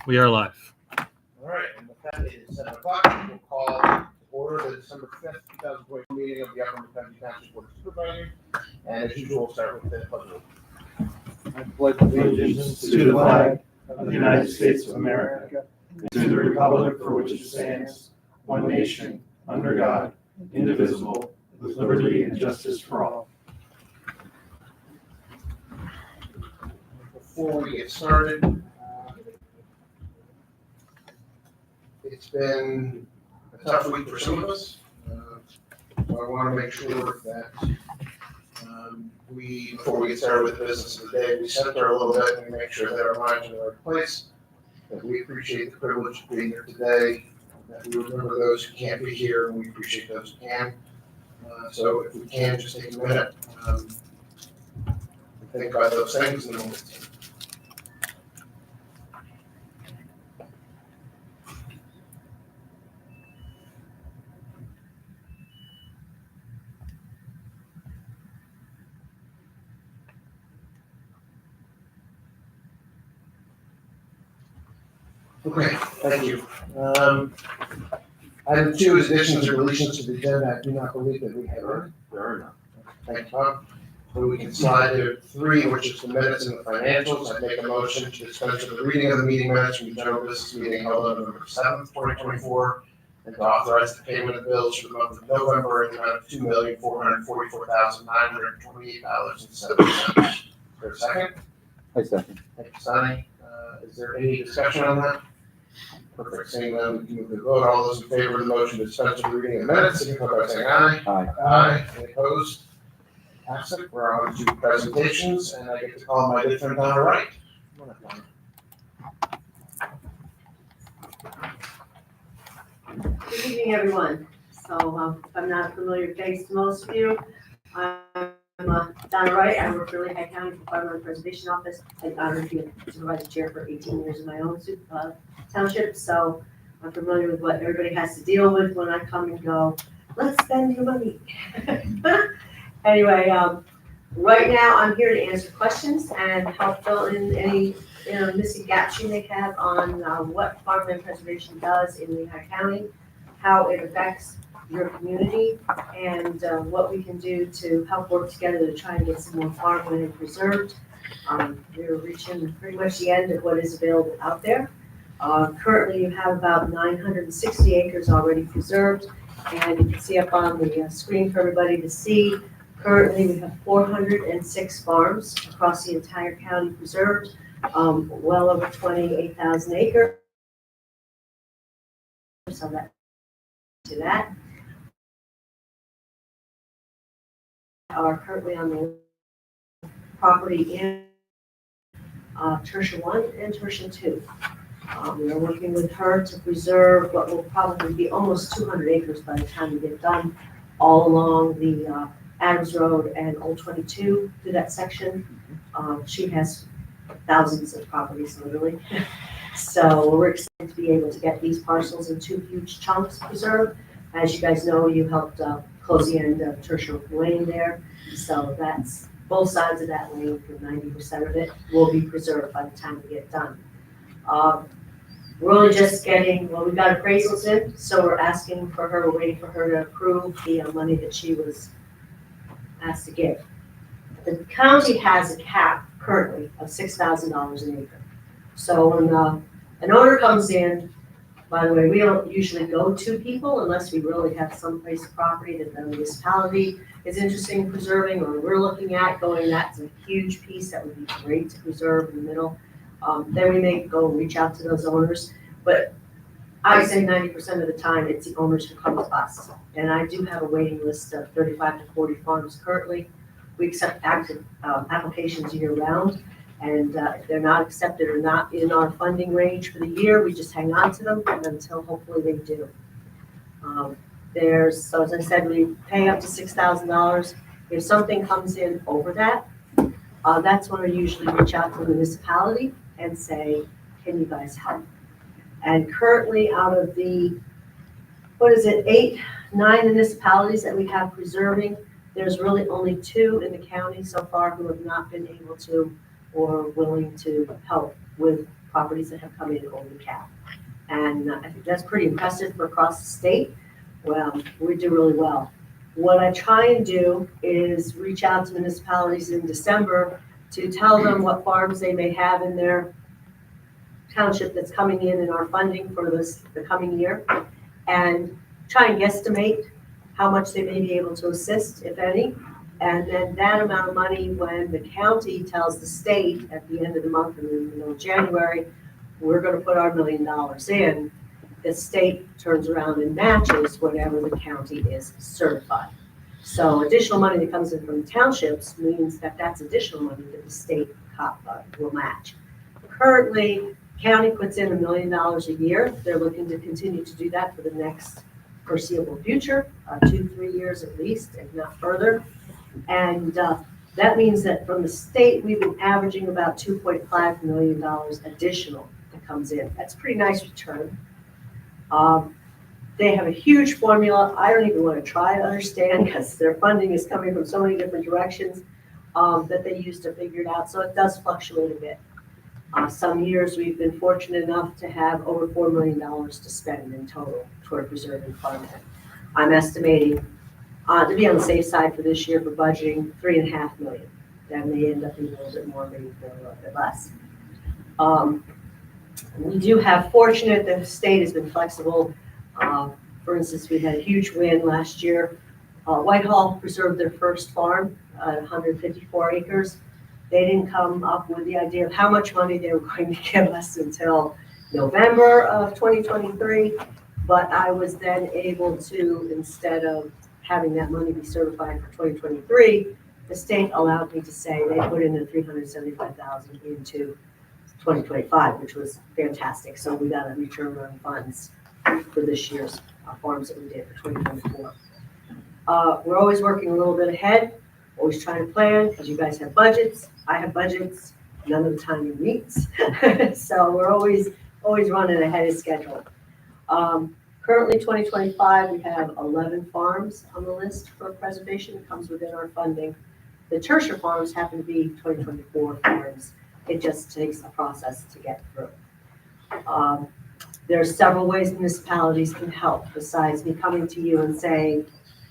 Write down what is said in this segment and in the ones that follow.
We are live. All right, and with that, it is 7 o'clock. We'll call to order the December 5th, 2024 meeting of the Upper County Township Board of Supervisors. And as usual, we'll start with the pledge. I pledge allegiance to the flag of the United States of America and to the republic for which it stands, one nation, under God, indivisible, with liberty and justice for all. Before we get started, it's been a tough week for some of us. So I want to make sure that before we get started with the business of the day, we center a little bit and make sure that our minds are in the right place, that we appreciate the privilege of being here today, that we remember those who can't be here, and we appreciate those who can. So if we can, just take a minute and think about those things and then we'll continue. Okay, thank you. Item 2 is additions or deletions to the agenda. I do not believe that we have any. There are none. Thank you, Bob. So we can slide to 3, which is the minutes and the financials. I make a motion to dispense with the reading of the meeting minutes from the general business meeting held on November 7th, 2024, and to authorize the payment of bills for the month of November in the amount of $2,444,928.70. Is there a second? I second. Thank you, Sonny. Is there any discussion on that? Perfect. Seeing none, we can move to vote. All those in favor of the motion to dispense with the reading of the minutes, signify by saying aye. Aye. Aye. Any opposed? Pass it. We're on to presentations, and I get to call my good friend Donna Wright. Come on up, Donna. Good evening, everyone. So if I'm not a familiar face to most of you, I'm Donna Wright. I work for Lehigh County Farmland Preservation Office. I've been supervisor chair for 18 years in my own township, so I'm familiar with what everybody has to deal with when I come and go, let's spend your money. Anyway, right now I'm here to answer questions and help fill in any missing gaps you may have on what farmland preservation does in Lehigh County, how it affects your community, and what we can do to help work together to try and get some more farmland preserved. We're reaching pretty much the end of what is available out there. Currently, you have about 960 acres already preserved, and you can see up on the screen for everybody to see. Currently, we have 406 farms across the entire county preserved, well over 28,000 acres. So that are currently on the property in Tertia 1 and Tertia 2. We're working with her to preserve what will probably be almost 200 acres by the time we get done, all along the Adams Road and Old 22 through that section. She has thousands of properties, literally. So we're excited to be able to get these parcels in 2 huge chunks preserved. As you guys know, you helped close the end of Tertia Lane there. So that's both sides of that lane, for 90% of it will be preserved by the time we get done. We're only just getting, we've got appraisals in, so we're asking for her, we're waiting for her to approve the money that she was asked to give. The county has a cap currently of $6,000 an acre. So when an owner comes in, by the way, we don't usually go to people unless we really have some piece of property that the municipality is interested in preserving, or we're looking at going, that's a huge piece that would be great to preserve in the middle. Then we may go reach out to those owners, but I say 90% of the time it's the owners who come to us. And I do have a waiting list of 35 to 40 farms currently. We accept active applications year round, and if they're not accepted or not in our funding range for the year, we just hang on to them until hopefully they do. So as I said, we pay up to $6,000. If something comes in over that, that's when we usually reach out to the municipality and say, can you guys help? And currently out of the, 8, 9 municipalities that we have preserving, there's really only 2 in the county so far who have not been able to or willing to help with properties that have come in over the cap. And I think that's pretty impressive for across the state. Well, we do really well. What I try and do is reach out to municipalities in December to tell them what farms they may have in their township that's coming in our funding for the coming year, and try and guesstimate how much they may be able to assist, if any. And then that amount of money, when the county tells the state at the end of the month in the middle of January, we're gonna put our $1 million in, the state turns around and matches whatever the county is certified. So additional money that comes in from the townships means that that's additional money that the state will match. Currently, county puts in $1 million a year. They're looking to continue to do that for the next foreseeable future, 2-3 years at least, if not further. And that means that from the state, we've been averaging about $2.5 million additional that comes in. That's a pretty nice return. They have a huge formula. I don't even want to try to understand because their funding is coming from so many different directions that they use to figure it out. So it does fluctuate a bit. Some years we've been fortunate enough to have over $4 million to spend in total toward preserving farmland. I'm estimating to be on the safe side for this year for budgeting $3.5 million. That may end up being a little bit more, maybe a little bit less. We do have fortunate that the state has been flexible. For instance, we had a huge win last year. Whitehall preserved their first farm, 154 acres. They didn't come up with the idea of how much money they were going to give us until November of 2023. But I was then able to, instead of having that money be certified for 2023, the state allowed me to say they put in the $375,000 into 2025, which was fantastic. So we got a return on funds for this year's farms that we did for 2024. We're always working a little bit ahead, always trying to plan, because you guys have budgets. I have budgets, none of the time it meets. So we're always running ahead of schedule. Currently 2025, we have 11 farms on the list for preservation. It comes within our funding. The tertiary farms happen to be 2024 farms. It just takes a process to get through. There are several ways municipalities can help besides me coming to you and saying,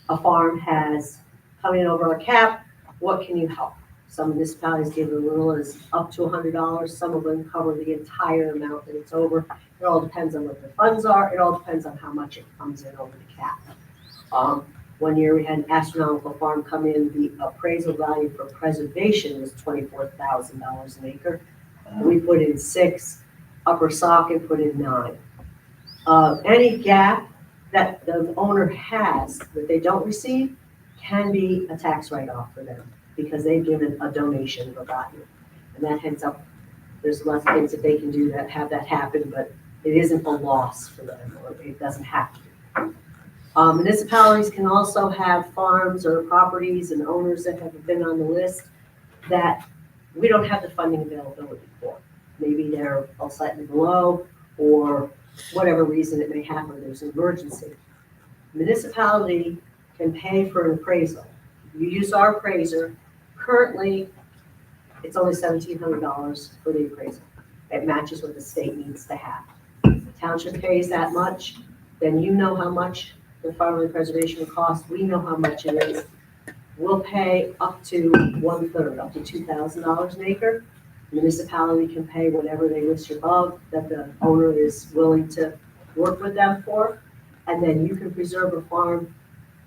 a farm has come in over our cap, what can you help? Some municipalities give as little as up to $100. Some of them cover the entire amount that it's over. It all depends on what the funds are. It all depends on how much it comes in over the cap. One year we had an astronomical farm come in. The appraisal value for preservation was $24,000 an acre. We put in 6. Upper Socket put in 9. Any gap that the owner has that they don't receive can be a tax write-off for them because they've given a donation of a value. And that ends up, there's lots of things that they can do that have that happen, but it isn't a loss for them, or it doesn't have to be. Municipalities can also have farms or properties and owners that have been on the list that we don't have the funding availability for. Maybe they're slightly below, or whatever reason it may happen, there's an emergency. Municipality can pay for an appraisal. You use our appraiser. Currently, it's only $1,700 for the appraisal. It matches what the state needs to have. The township pays that much, then you know how much the farmland preservation will cost. We know how much it is. We'll pay up to 1/3, up to $2,000 an acre. Municipality can pay whatever they list above that the owner is willing to work with them for. And then you can preserve a farm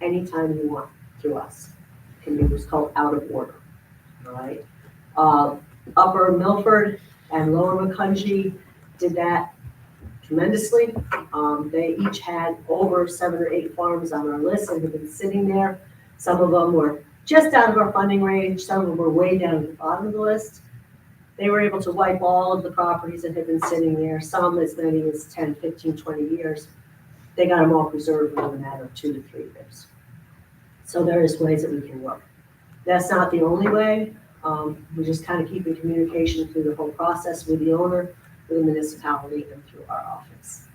anytime you want through us. It can be what's called out of order, all right? Upper Milford and Lower Macungie did that tremendously. They each had over 7 or 8 farms on our list and have been sitting there. Some of them were just out of our funding range. Some of them were way down at the bottom of the list. They were able to wipe all of the properties that had been sitting there, some as many as 10, 15, 20 years. They got them all preserved in a matter of 2 to 3 years. So there is ways that we can work. That's not the only way. We just kind of keep in communication through the whole process with the owner, with the municipality, and through our office.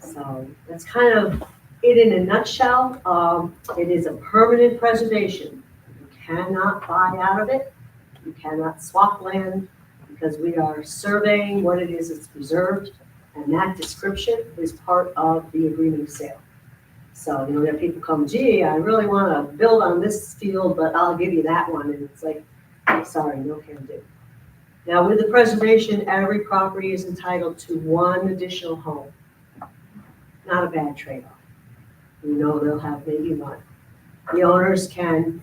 So that's kind of it in a nutshell. It is a permanent preservation. You cannot buy out of it. You cannot swap land. You because we are surveying what it is that's preserved, and that description is part of the agreement of sale. So, you know, there are people come, gee, I really want to build on this field, but I'll give you that one, and it's like, sorry, no can do. Now, with the preservation, every property is entitled to one additional home. Not a bad trade-off. You know they'll have maybe one. The owners can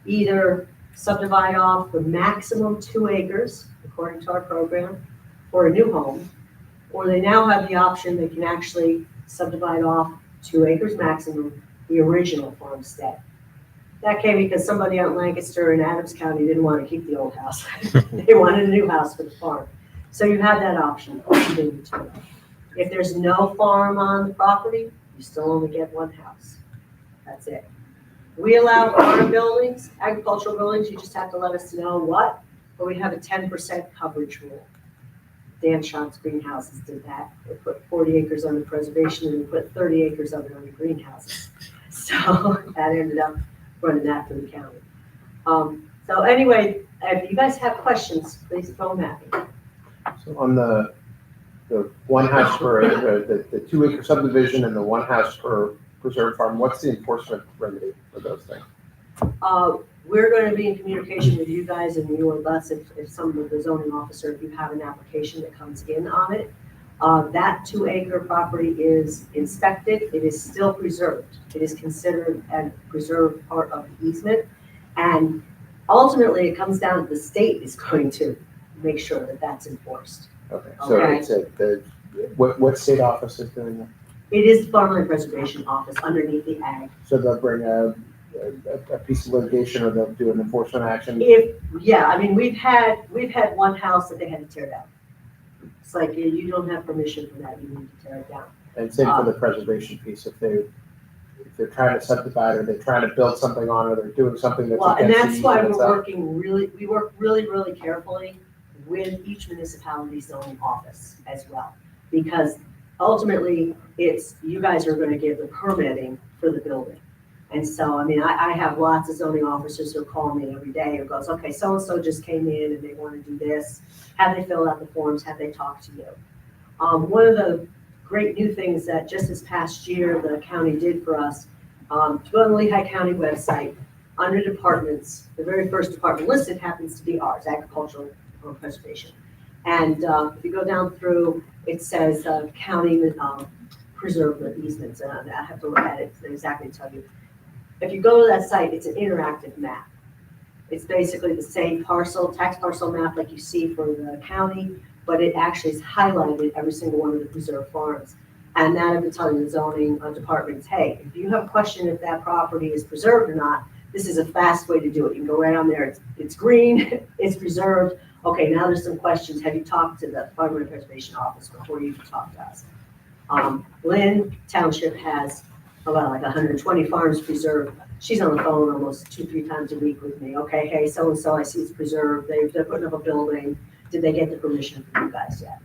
either subdivide off the maximum 2 acres, according to our program, for a new home, or they now have the option, they can actually subdivide off 2 acres maximum, the original farmstead. That came because somebody out in Lancaster and Adams County didn't want to keep the old house. They wanted a new house for the farm. So you have that option. If there's no farm on the property, you still only get 1 house. That's it. We allow farm buildings, agricultural buildings, you just have to let us know what, but we have a 10% coverage rule. Dan Schott's greenhouses did that. They put 40 acres under preservation and they put 30 acres of it under greenhouses. So that ended up running that for the county. So anyway, if you guys have questions, please throw them at me. So on the 1 house per, the 2 acre subdivision and the 1 house per preserved farm, what's the enforcement remedy for those things? We're going to be in communication with you guys and you and us if some of the zoning officer, if you have an application that comes in on it. That 2 acre property is inspected. It is still preserved. It is considered a preserved part of the easement. And ultimately, it comes down to the state is going to make sure that that's enforced. Okay, so it's what state office is doing that? It is the Farmland Preservation Office underneath the ag. So they'll bring a piece of litigation or they'll do an enforcement action? Yeah, I mean, we've had 1 house that they had to tear down. It's like, you don't have permission for that, you need to tear it down. And same for the preservation piece, if they're trying to subdivide or they're trying to build something on it, or they're doing something that's Well, and against that's the why easement we work really carefully with each municipality's zoning office as well. Because ultimately, it's, you guys are gonna give the permitting for the building. And so, I mean, I have lots of zoning officers who call me every day who goes, okay, so-and-so just came in and they wanna do this. Have they filled out the forms? Have they talked to you? One of the great new things that just this past year the county did for us, to go on the Lehigh County website, under departments, the very first department listed happens to be ours, agricultural preservation. And if you go down through, it says county preserve easements, and I have to look at it to exactly tell you. If you go to that site, it's an interactive map. It's basically the same parcel, tax parcel map like you see for the county, but it actually is highlighted every single one of the preserved farms. And that is telling the zoning departments, hey, if you have a question if that property is preserved or not, this is a fast way to do it. You can go right on there, it's green, it's preserved. Okay, now there's some questions. Have you talked to the Farmland Preservation Office before you talk to us? Lynn Township has about like 120 farms preserved. She's on the phone almost 2-3 times a week with me. Okay, hey, so-and-so, I see it's preserved. They're putting up a building. Did they get the permission from you guys yet?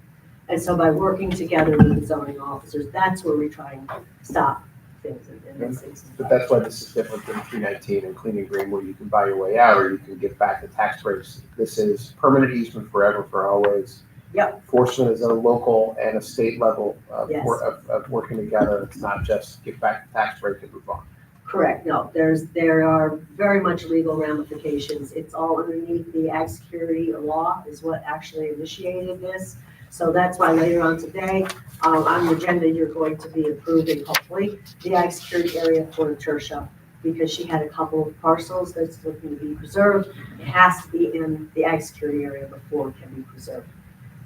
And so by working together with the zoning officers, that's where we try and stop things and these things. But that's why this is different than 319 and Clean and Green, where you can buy your way out or you can give back the tax breaks. This is permanent easement forever, for always. Yep. Enforcement is at a local and a state level of Yes. of working together. It's not just give back the tax break and move on. Correct, no, there are very much legal ramifications. It's all underneath the ag security law is what actually initiated this. So that's why later on today, on the agenda, you're going to be approving, hopefully, the ag security area for Tertia, because she had a couple of parcels that's looking to be preserved. It has to be in the ag security area before it can be preserved.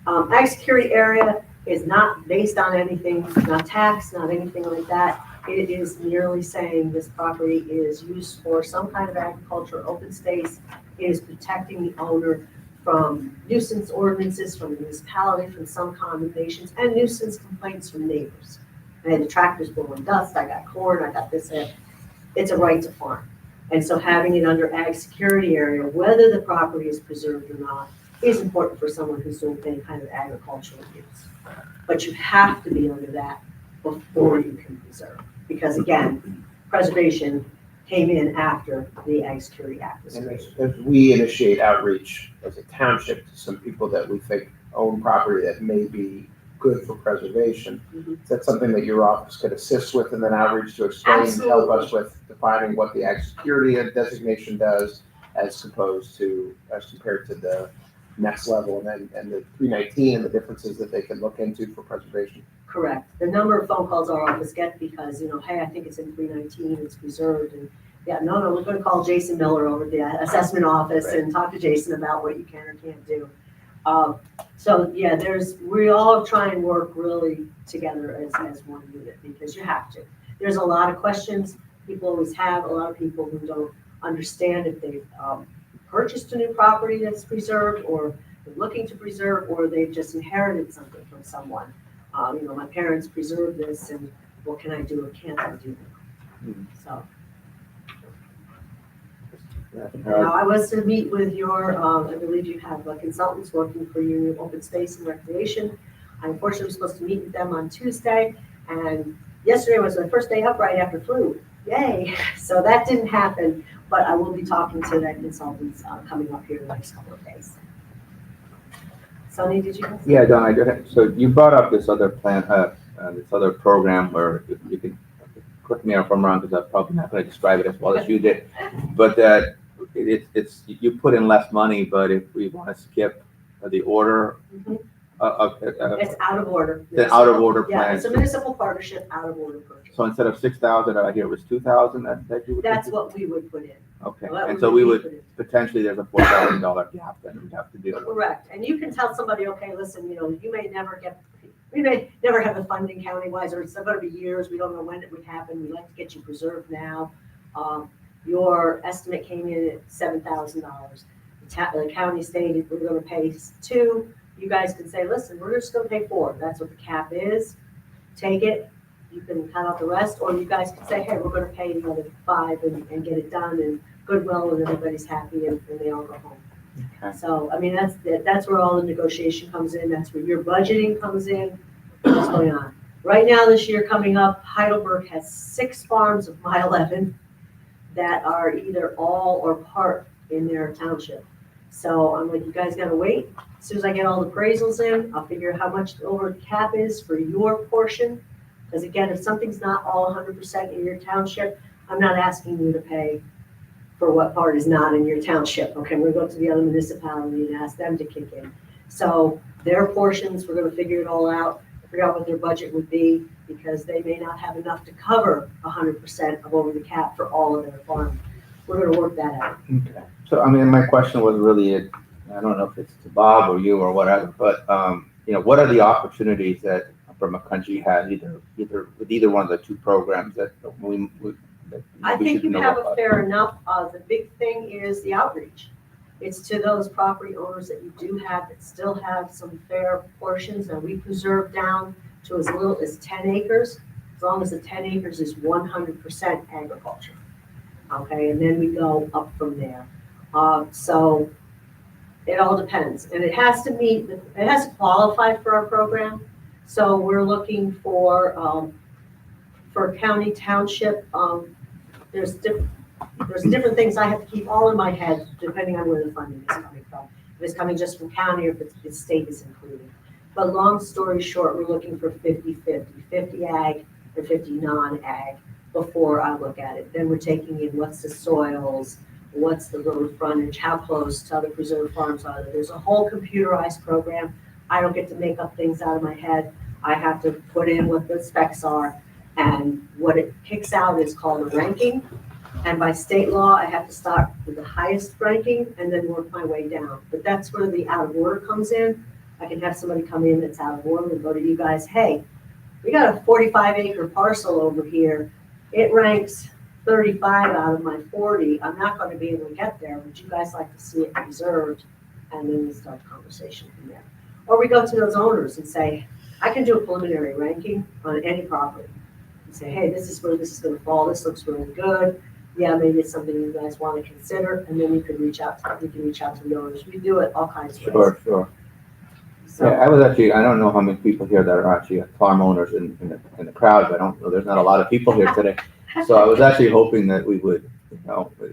Ag security area is not based on anything, not tax, not anything like that. It is merely saying this property is used for some kind of agriculture, open space. It is protecting the owner from nuisance ordinances from the municipality, from some condemnations, and nuisance complaints from neighbors. I had the tractors blowing dust, I got corn, I got this, that. It's a right to farm. And so having it under ag security area, whether the property is preserved or not, is important for someone who's doing any kind of agricultural use. But you have to be under that before you can preserve. Because again, preservation came in after the Ag Security Act was And created. as we initiate outreach as a township to some people that we think own property that may be good for preservation, Mhm. is that something that your office could assist with in that outreach to explain and help us Absolutely. with defining what the ag security designation does as compared to the next level and the 319 and the differences that they can look into for preservation? Correct. The number of phone calls our office get because, hey, I think it's in 319, it's preserved, and yeah, no, we're gonna call Jason Miller over at the assessment office and talk to Jason about what you can or can't do. So, yeah, we all try and work really together as one unit because you have to. There's a lot of questions people always have, a lot of people who don't understand if they've purchased a new property that's preserved or they're looking to preserve or they've just inherited something from someone. My parents preserved this and what can I do or can't I do? So. Now, I was to meet with your, I believe you have consultants working for you in open space and recreation. I unfortunately was supposed to meet with them on Tuesday, and yesterday was my first day up right after flu. Yay! So that didn't happen, but I will be talking to that consultants coming up here in the next couple of days. Sonny, did you have? Yeah, Don, I do have, so you brought up this other plan, this other program where you can, correct me if I'm wrong, because I'm probably not going to describe it as well as you did, but that it's, you put in less money, but if we want to skip the order Mhm. of, It's out of order. the out of order Yeah, plan. it's a municipal partnership, out of order purchase. So instead of 6,000, I hear it was 2,000 that you would. That's what we would put in. Okay, What and so we put would, in. potentially, there's a $4,000 gap that we'd have to deal with. Correct, and you can tell somebody, okay, listen, you may never we may never have the funding county-wise, or it's gonna be years, we don't know when it would happen, we'd like to get you preserved now. Your estimate came in at $7,000. The county stated we're gonna pay 2, you guys can say, listen, we're just gonna pay 4, that's what the cap is, take it, you can cut out the rest, or you guys can say, hey, we're gonna pay the other 5 and get it done, and goodwill, and everybody's happy, and they all go home. Okay. So, I mean, that's where all the negotiation comes in, that's where your budgeting comes in, what's going on. Right now, this year coming up, Heidelberg has 6 farms of My 11 that are either all or part in their township. So I'm like, you guys gotta wait, as soon as I get all the appraisals in, I'll figure how much over cap is for your portion. Because again, if something's not all 100% in your township, I'm not asking you to pay for what part is not in your township. Okay, we're gonna go to the other municipality and ask them to kick in. So their portions, we're gonna figure it all out, figure out what their budget would be, because they may not have enough to cover 100% of over the cap for all of their farm. We're gonna work that out. Okay. So, I mean, my question was really, I don't know if it's to Bob or you or whatever, but, what are the opportunities that Upper McCountry has with either one of the 2 programs that I think should you know have about? a fair enough. The big thing is the outreach. It's to those property owners that you do have that still have some fair portions, and we preserve down to as little as 10 acres, as long as the 10 acres is 100% agriculture. Okay, and then we go up from there. So it all depends, and it has to qualify for our program. So we're looking for county, township, there's different things I have to keep all in my head depending on where the funding is coming from. If it's coming just from county or if the state is included. But long story short, we're looking for 50-50, 50 ag and 50 non-ag before I look at it. Then we're taking in what's the soils, what's the road frontage, how close to other preserved farms are there. There's a whole computerized program. I don't get to make up things out of my head. I have to put in what the specs are, and what it kicks out is called a ranking. And by state law, I have to start with the highest ranking and then work my way down. But that's where the out of order comes in. I can have somebody come in that's out of order and go to you guys, hey, we got a 45-acre parcel over here. It ranks 35 out of my 40. I'm not going to be able to get there. Would you guys like to see it preserved? And then we start the conversation from there. Or we go to those owners and say, I can do a preliminary ranking on any property. And say, hey, this is where this is going to fall. This looks really good. Yeah, maybe it's something you guys want to consider. And then you can reach out to the owners. We do it all kinds of ways. Sure. So, Yeah, I don't know how many people here that are actually farm owners in the crowd, but I don't know, there's not a lot of people here today. So I was actually hoping that we would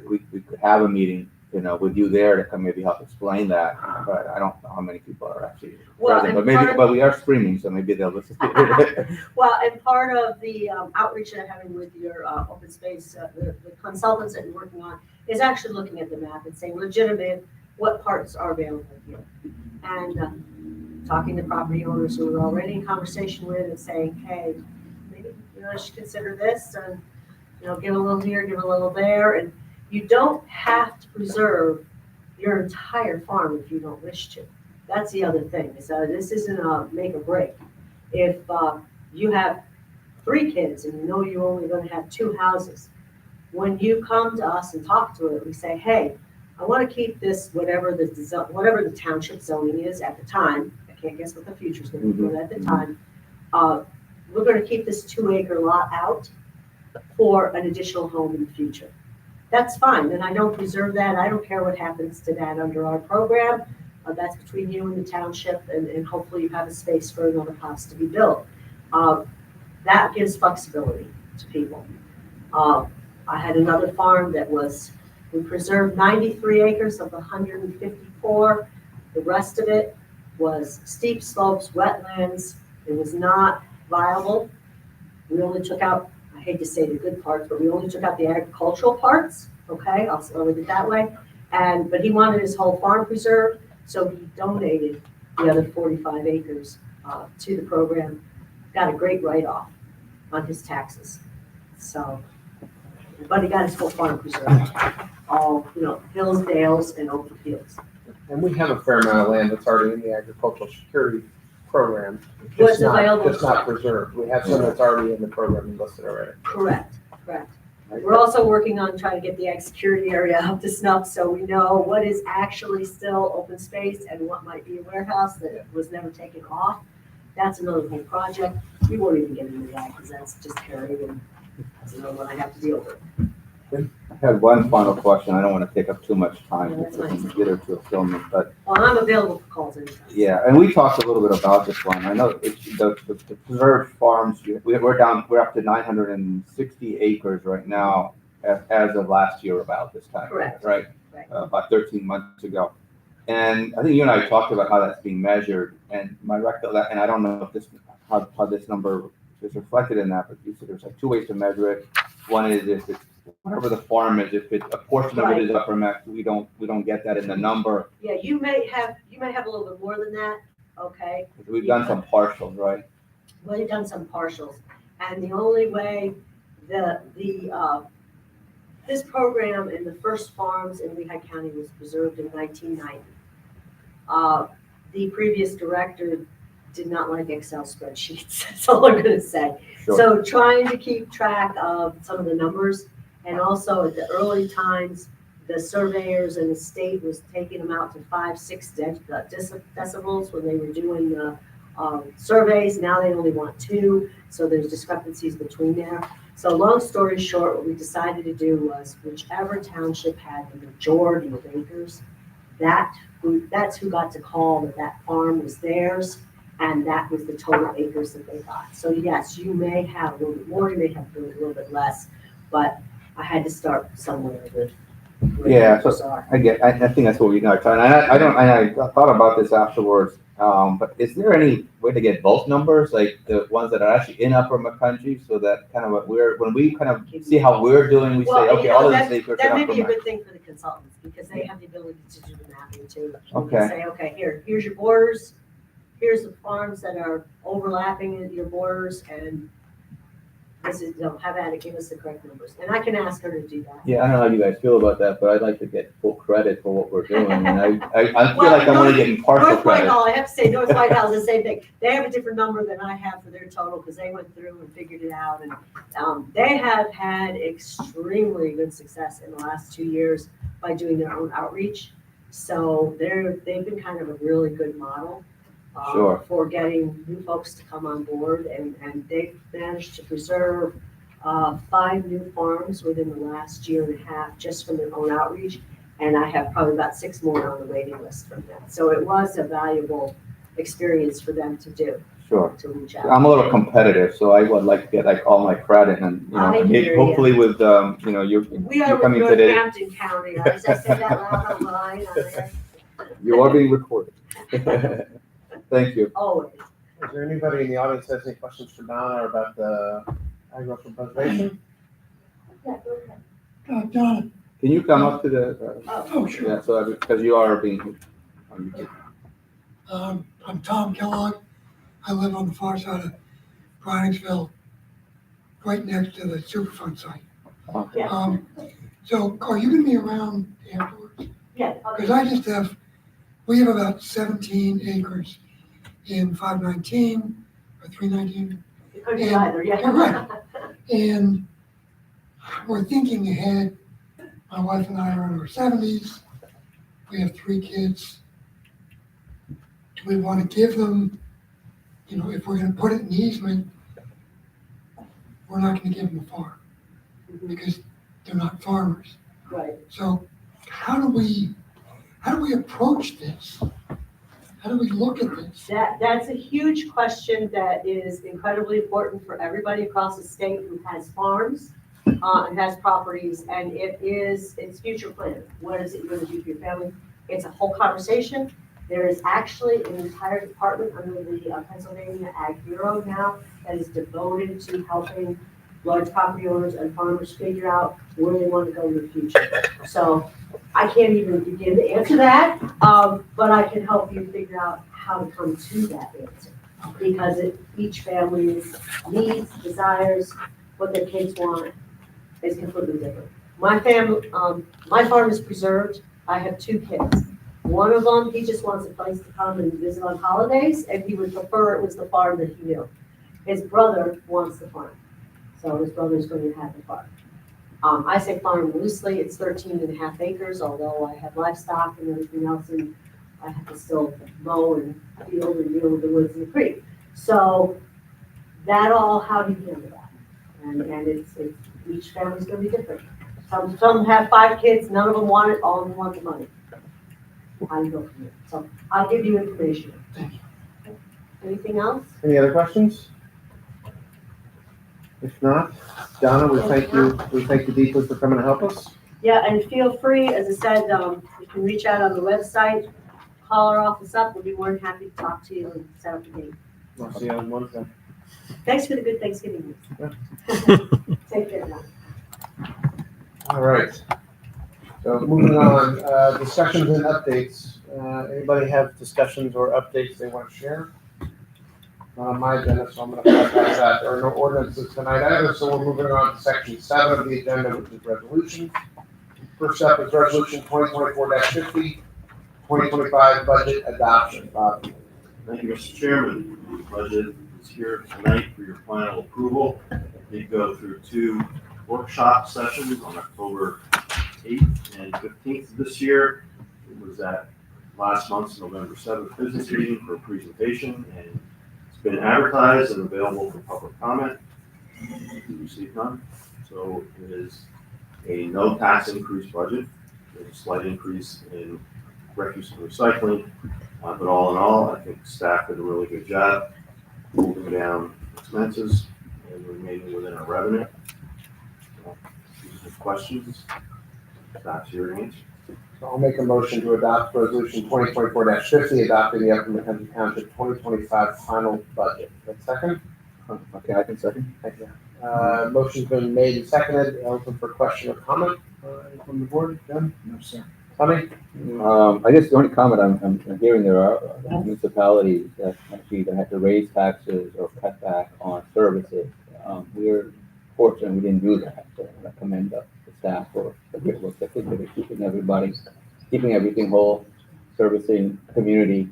we could have a meeting, with you there to come maybe help explain that, but I don't know how many people are actually Well, present, and part of- but we are streaming, so maybe they'll listen. Well, and part of the outreach that I'm having with your open space, the consultants that you're working on, is actually looking at the map and saying legitimate, what parts are available here. And talking to property owners who we're already in conversation with and saying, hey, maybe I should consider this and, give a little here, give a little there. And you don't have to preserve your entire farm if you don't wish to. That's the other thing. So this isn't a make or break. If you have 3 kids and you're only going to have 2 houses, when you come to us and talk to it, we say, hey, I want to keep this whatever the township zoning is at the time. I can't guess what the future's going to be, but at the time, we're going to keep this 2-acre lot out for an additional home in the future. That's fine. Then I don't preserve that. I don't care what happens to that under our program. That's between you and the township, and hopefully you have a space for another house to be built. That gives flexibility to people. I had another farm that we preserved 93 acres of the 154. The rest of it was steep slopes, wetlands. It was not viable. We only took out, I hate to say the good parts, but we only took out the agricultural parts. Okay, I'll leave it that way. But he wanted his whole farm preserved, so he donated the other 45 acres to the program. Got a great write-off on his taxes. So, but he got his whole farm preserved. All, hills, dales, and open fields. And we have a fair amount of land that's already in the agricultural security program. What's available? It's not preserved. We have some that's already in the program and listed already. Correct. We're also working on trying to get the ag security area up to snuff so we know what is actually still open space and what might be a warehouse that was never taken off. That's another whole project. We won't even get into that because that's just carried and that's another one I have to deal with. I have one final question. I don't want to take up too much time. Yeah, that's We can fine. get her to a film, but Well, I'm available for calls anytime. yeah, and we talked a little bit about this one. I know the preserved farms, we're up to 960 acres right now as of last year about this time. Correct. Right? Right. About 13 months ago. And I think you and I talked about how that's being measured, and my recollection, and I don't know if how this number is reflected in that, but you said there's like 2 ways to measure it. One is if it's whatever the farm is, if it's a portion of it is upper max, we don't get that in the number. Yeah, you may have a little bit more than that, okay? We've done some partials, right? Well, you've done some partials, and the only way this program in the first farms in Lehigh County was preserved in 1990. The previous director did not like Excel spreadsheets. That's all I'm going to say. Sure. So trying to keep track of some of the numbers, and also at the early times, the surveyors and the state was taking them out to 5-6 decibels when they were doing the surveys. Now they only want 2, so there's discrepancies between there. So long story short, what we decided to do was whichever township had the majority of acres, that's who got to call that farm was theirs, and that was the total acres that they got. So yes, you may have a little bit more, you may have a little bit less, but I had to start somewhere with where Yeah, the numbers are. I think that's what we know. And I thought about this afterwards. But is there any way to get both numbers, like the ones that are actually in Upper McCountry, so that kind of when we kind of see how we're doing, we say, Well, okay, all of these acres in That may Upper be a McCountry. good thing for the consultants, because they have the ability to do the mapping too. You Okay. can say, okay, here's your borders, here's the farms that are overlapping your borders, and this is, have at it, give us the correct numbers. And I can ask her to do that. Yeah, I don't know how you guys feel about that, but I'd like to get full credit for what we're doing, and I feel Well, like I'm only getting partial North credit. Whitehall, I have to say, North Whitehall is the same thing. They have a different number than I have for their total, because they went through and figured it out. And they have had extremely good success in the last 2 years by doing their own outreach. So they've been kind of a really good model. Sure. For getting new folks to come on board, and they've managed to preserve 5 new farms within the last year and a half just from their own outreach, and I have probably about 6 more on the waiting list from them. So it was a valuable experience for them to do. Sure. to reach out. I'm a little competitive, so I would like to get like all my credit and, you know, I maybe hear ya. hopefully with, you know, We you're are with coming today. Northampton County, I said that loud online, You are being recorded. Thank you. always. Is there anybody in the audience that has any questions for Donna about the agricultural preservation? Yeah, go ahead. John, Can you come up to the, oh, sure. yeah, so, because you are being, I'm Tom Kellogg. I live on the far side of Bridensville, right next to the Superfund site. okay. So are you gonna be around afterwards? Yeah, Because I just have, we have about 17 acres in 519 or 319. it could be Yeah, either, yeah. you're right. And we're thinking ahead. My wife and I are in our 70s. We have 3 kids. Do we want to give them, you know, if we're going to put it in easement, we're not going to give them a farm because they're not farmers. Right, So how do we approach this? How do we look at this? that's a huge question that is incredibly important for everybody across the state who has farms, and has properties, and it's future planning. What is it you're gonna do for your family? It's a whole conversation. There is actually an entire department under the Pennsylvania Ag Bureau now that is devoted to helping large property owners and farmers figure out where they want to go in the future. So I can't even begin to answer that, but I can help you figure out how to come to that answer. Because each family's needs, desires, what their kids want is completely different. My farm is preserved. I have 2 kids. One of them, he just wants a place to come and visit on holidays, and he would prefer it was the farm that he knew. His brother wants the farm, so his brother's going to have the farm. I say farm loosely, it's 13.5 acres, although I have livestock and everything else, and I have to still mow and field and deal with the woods and the creek. So that all, how do you handle that? And it's each family's gonna be different. Some have 5 kids, none of them want it, all of them want the money. How do you go from there? So I'll give you information. Thank you. Anything else? Any other questions? If not, Donna, we thank you deeply for coming to help us. Yeah, and feel free, as I said, you can reach out on the website, call our office up, we'll be more than happy to talk to you and set up a date. I'll see you on Wednesday. Thanks for the good Thanksgiving news. Take care now. All right. So moving on, discussions and updates. Anybody have discussions or updates they want to share? Not on my agenda, so I'm going to bypass that. There are no ordinances tonight either, so we're moving on to section 7 of the agenda, which is resolution. First up is resolution 2024-50, 2025 budget adoption. Bob. Thank you, Mr. Chairman. The budget is here tonight for your final approval. We go through 2 workshop sessions on October 8th and 15th of this year. It was at last month's November 7th business meeting for a presentation, and it's been advertised and available for public comment. We received none. So it is a no tax increase budget. There's a slight increase in refuse and recycling. But all in all, I think staff did a really good job moving down expenses and remaining within our revenue. So, if you have questions, staff's here to answer. So I'll make a motion to adopt resolution 2024-50, adopting the Upper Mackenzie Township 2025 final budget. Second? Okay, I can second. Thank you. Motion's been made and seconded. Open for question or comment from the board. Jim? No, sir. Tommy? I guess the only comment I'm hearing, there are municipalities that actually either have to raise taxes or cut back on services. We're fortunate we didn't do that, so I commend the staff for the great work that they did, keeping everything whole, servicing community,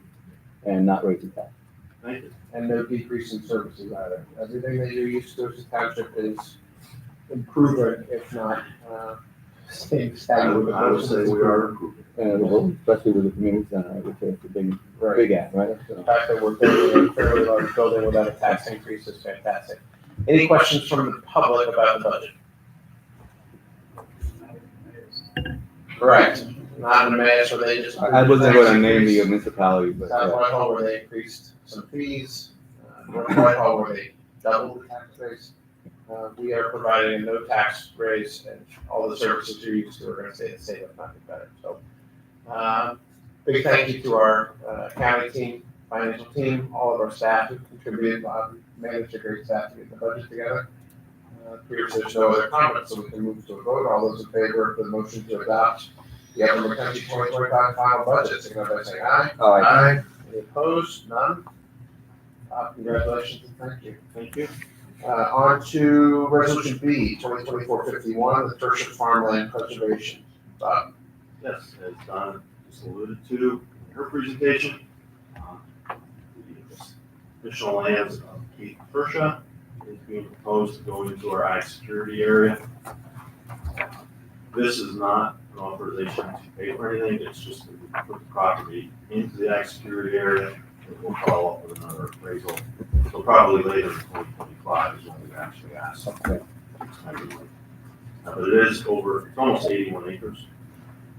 and not raising taxes. Thank you. And no decrease in services either. Everything that you're used to as a township is improving, if not staying I stagnant. would say we are improving. And especially with the community center, I would say it's a big ad, right? The So, fact that we're building a fairly large building without a tax increase is fantastic. Any questions from the public about the budget? Correct. Not in a mass, or they just. I wasn't going to name the municipality, but South yeah. Whitehall, where they increased some fees. Whitehall where they doubled the tax base. We are providing a no tax raise, and all the services you're used to are gonna stay the same, if not get better. So, big thank you to our accounting team, financial team, all of our staff who contributed. Managed a great staff to get the budget together. If there's no other comments, so we can move to a vote. All those in favor of the motion to adopt the Upper McCounty 2025 final budget, signify by saying aye. Aye. Any opposed? None? Congratulations and thank you. Thank you. On to Resolution B, 2024-51, the Tertiary Farmland Preservation. Yes, as Donna just alluded to in her presentation, the official lands of Cape Tertia is being proposed to go into our ag security area. This is not an authorization to pay for anything, it's just to put the property into the ag security area. And we'll follow up with another appraisal, so probably later in 2025 is when we actually ask. Okay. But it is over, it's almost 81 acres.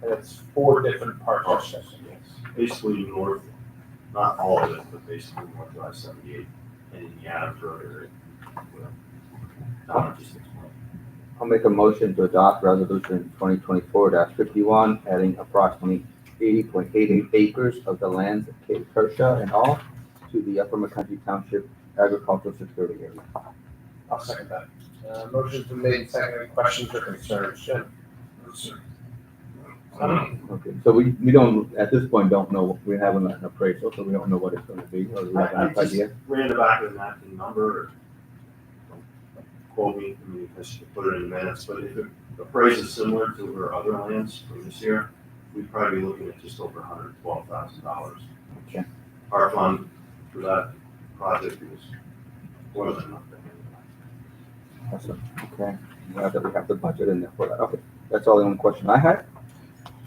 And it's 4 different parts. Basically north, not all of it, but basically north of I-78 and in the Adams Road area. Donna just explained. I'll make a motion to adopt resolution 2024-51, adding approximately 80.88 acres of the lands of Cape Tertia and all to the Upper McCounty Township Agricultural Security Area. I'll second that. Motion's been made, seconded. Questions or concerns? Jim? Okay, so we don't, at this point, don't know, we haven't an appraisal, so we don't know what it's gonna be, or do we have I an just idea? ran the back of the napkin number, or don't quote me, I mean, I should put it in minutes, but if it appraises similar to our other lands from this year, we'd probably be looking at just over $112,000. Okay. Our fund for that project is more than enough. Awesome. Okay, glad that we have the budget in there for that, okay, that's all the only question I had.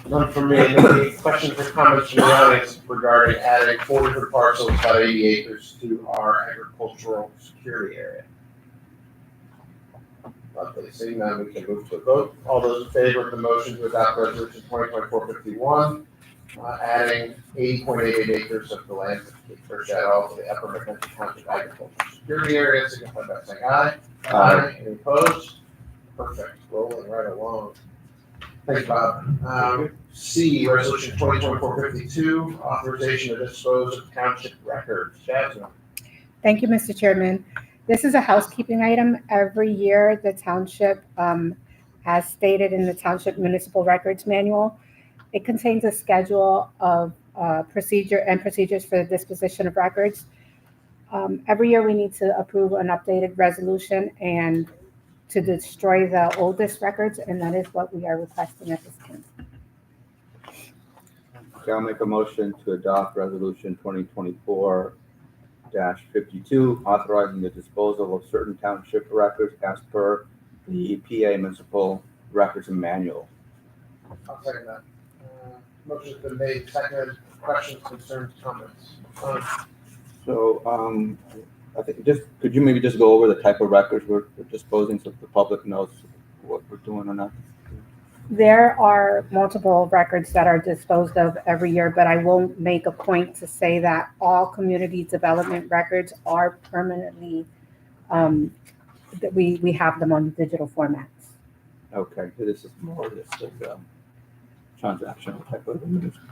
None from me. Any questions or comments from the audience regarding adding 4 different parcels, about 80 acres, to our agricultural security area? Lovely. Seeing none, we can move to a vote. All those in favor of the motion to adopt resolution 2024-51, adding 80.88 acres of the land of Cape Tertia et al. To the Upper McCounty Township Agricultural Security Area, signify by saying aye. Aye. Any opposed? Perfect. Rolling right along. Thanks, Bob. C, resolution 2024-52, authorization to dispose of township records. Jasmine. Thank you, Mr. Chairman. This is a housekeeping item. Every year, the township, as stated in the Township Municipal Records Manual, it contains a schedule of procedures for the disposition of records. Every year, we need to approve an updated resolution and to destroy the oldest records, and that is what we are requesting at this point. Okay, I'll make a motion to adopt resolution 2024-52, authorizing the disposal of certain township records as per the PA Municipal Records and Manual. I'll second that. Motion's been made, seconded. Questions, concerns, comments? So, I think could you maybe just go over the type of records we're disposing so the public knows what we're doing or not? There are multiple records that are disposed of every year, but I will make a point to say that all community development records are permanently, that we have them on digital formats. Okay, so this is more just like transactional type of administrative.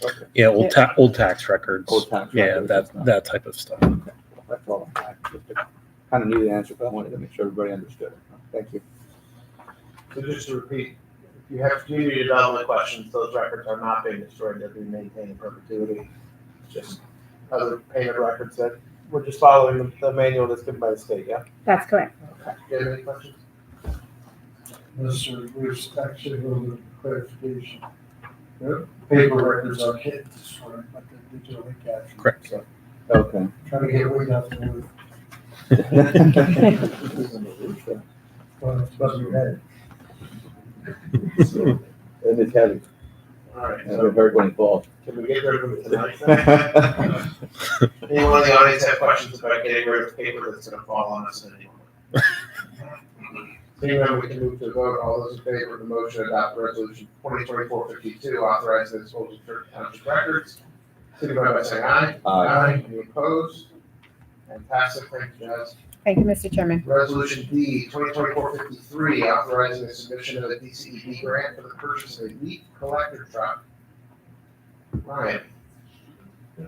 Okay. Yeah, old tax records. Old tax Yeah, records, that type of stuff. Okay, that's all I had. Kind of knew the answer, but I wanted to make sure everybody understood it. Thank you. So just to repeat, if you have community development questions, those records are not being destroyed, they're being maintained in perpetuity. It's just other payment records that We're just following the manual that's given by the state, yeah? That's correct. Okay. Do you have any questions? Mr. Bruce, actually, a little bit of clarification. The paper records are hit destroyed, but they're digitally captured. Correct. So Okay. trying to get weight off the wood, well, it's supposed to be heavy. And it's heavy. All right, I've so heard when it falls. can we get rid of them tonight? Anyone in the audience have questions about getting rid of paper that's gonna fall on us anymore? Seeing none, we can move to a vote. All those in favor of the motion to adopt resolution 2024-52, authorizing the disposal of certain township records, signify by saying aye. Aye. Any opposed? Fantastic, thank you, guys. Thank you, Mr. Chairman. Resolution D, 2024-53, authorizing the submission of a DCED grant for the purchase of a leaf collector truck. Ryan,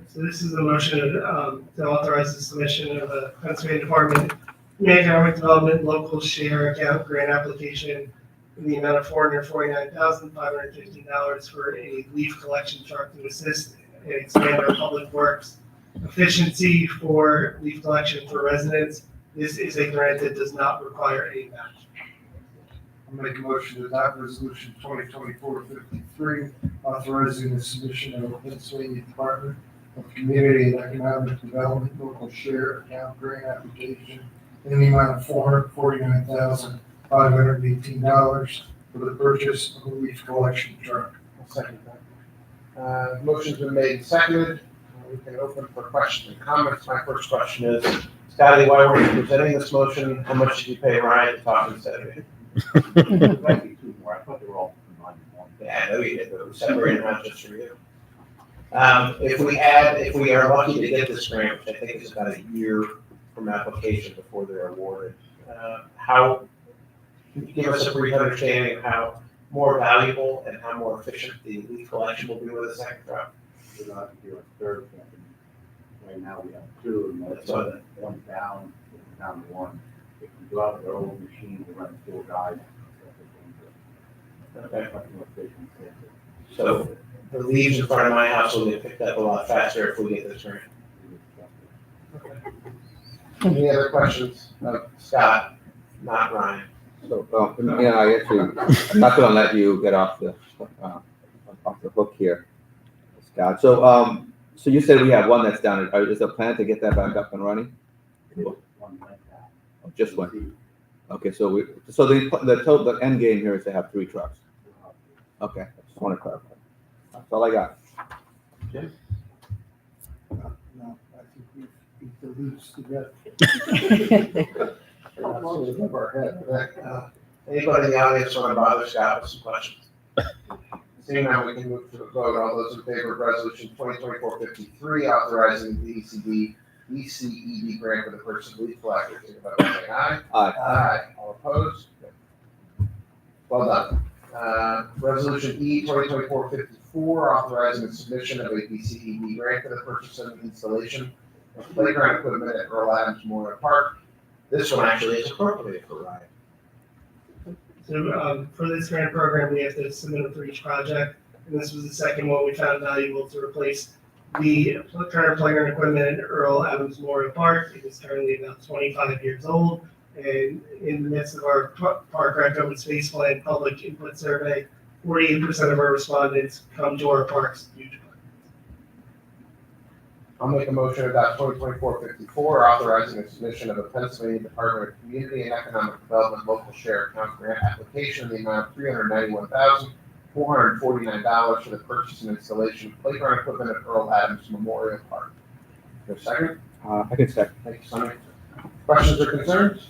So this is a motion to authorize the submission of a Pennsylvania Department of Economic Development local share account grant application in the amount of $449,515 for a leaf collection truck to assist and expand our public works efficiency for leaf collection for residents. This is a grant that does not require a match. I'll make a motion to adopt resolution 2024-53, authorizing the submission of a Pennsylvania Department of Community and Economic Development local share account grant application in the amount of $449,518 for the purchase of a leaf collection truck. I'll second that. Motion's been made and seconded. We can open for questions and comments. My first question is, Scotty, why were you presenting this motion? How much did you pay Ryan to talk instead of me? Might be two more. I thought they were all combined in one. Yeah, I know you did, but it was separated not just for you. If we are lucky to get this grant, which I think is about a year from application before they're awarded, how, can you give us a brief understanding of how more valuable and how more efficient the leaf collection will be with a second truck? We're not to do a third company. Right now, we have two, and That's what- one down to one. If we go out with our old machine, we run 4 guys. Okay. Much more efficient. So the leaves in front of my house will get picked up a lot faster if we get this grant. Any other questions of Scott, not Ryan? So, yeah, I actually, I'm not gonna let you get off the hook here, Scott. So, so you said we have one that's down. Is there a plan to get that back up and running? One like that. Oh, just one? Okay, so the end game here is to have 3 trucks. Okay, I just want to clarify. That's all I got. No, I think we beat the leaves to death. Absolutely above our head. Anybody in the audience want to bother Scott with some questions? Seeing now, we can move to a vote. All those in favor of resolution 2024-53, authorizing the DCED grant for the purchase of leaf collectors, signify by saying aye. Aye. Aye. All opposed? Well done. Resolution E 2024-54, authorizing the submission of a DCED grant for the purchase and installation of playground equipment at Earl Adams Memorial Park. This one actually is appropriate for Ryan. So for this grant program, we have to submit it for each project, and this was the second one we found valuable to replace the current playground equipment at Earl Adams Memorial Park. It is currently about 25 years old, and in the midst of our Park Rec Open Space Plan public input survey, 48% of our respondents come to our parks due to it. I'll make a motion about 2024-54, authorizing the submission of a Pennsylvania Department of Community and Economic Development local share account grant application in the amount of $391,449 for the purchase and installation of playground equipment at Earl Adams Memorial Park. Is there a second? I can second. Thank you, Sonny. Questions or concerns?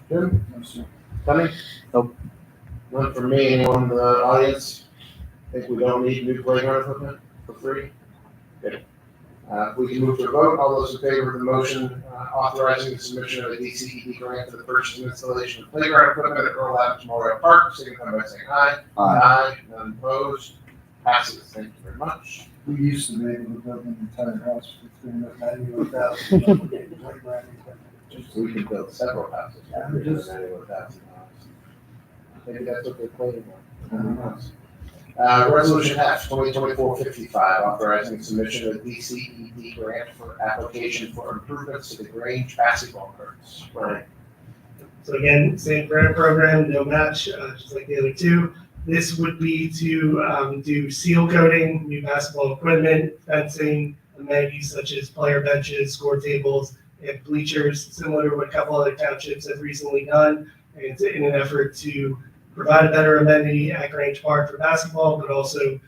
Jim? No, sir. Sonny? Nope. None from me. Anyone in the audience? Think we don't need new playground equipment for free? Good. We can move to a vote. All those in favor of the motion authorizing the submission of a DCED grant for the purchase and installation of playground equipment at Earl Adams Memorial Park, signify by saying aye. Aye. None opposed. Passes. Thank you very much. We used to be able to build an entire house for $391,000. We can build several houses. Yeah, just- Maybe that's what they're planning on. Who knows? Resolution F 2024-55, authorizing the submission of a DCED grant for application for improvements to the Grange basketball courts. Right. So again, same grant program, no match, just like the other two. This would be to do seal coating, new basketball equipment, fencing, amenities such as player benches, score tables, and bleachers, similar to what a couple other townships have recently done. And it's in an effort to provide a better amenity at Grange Park for basketball, but also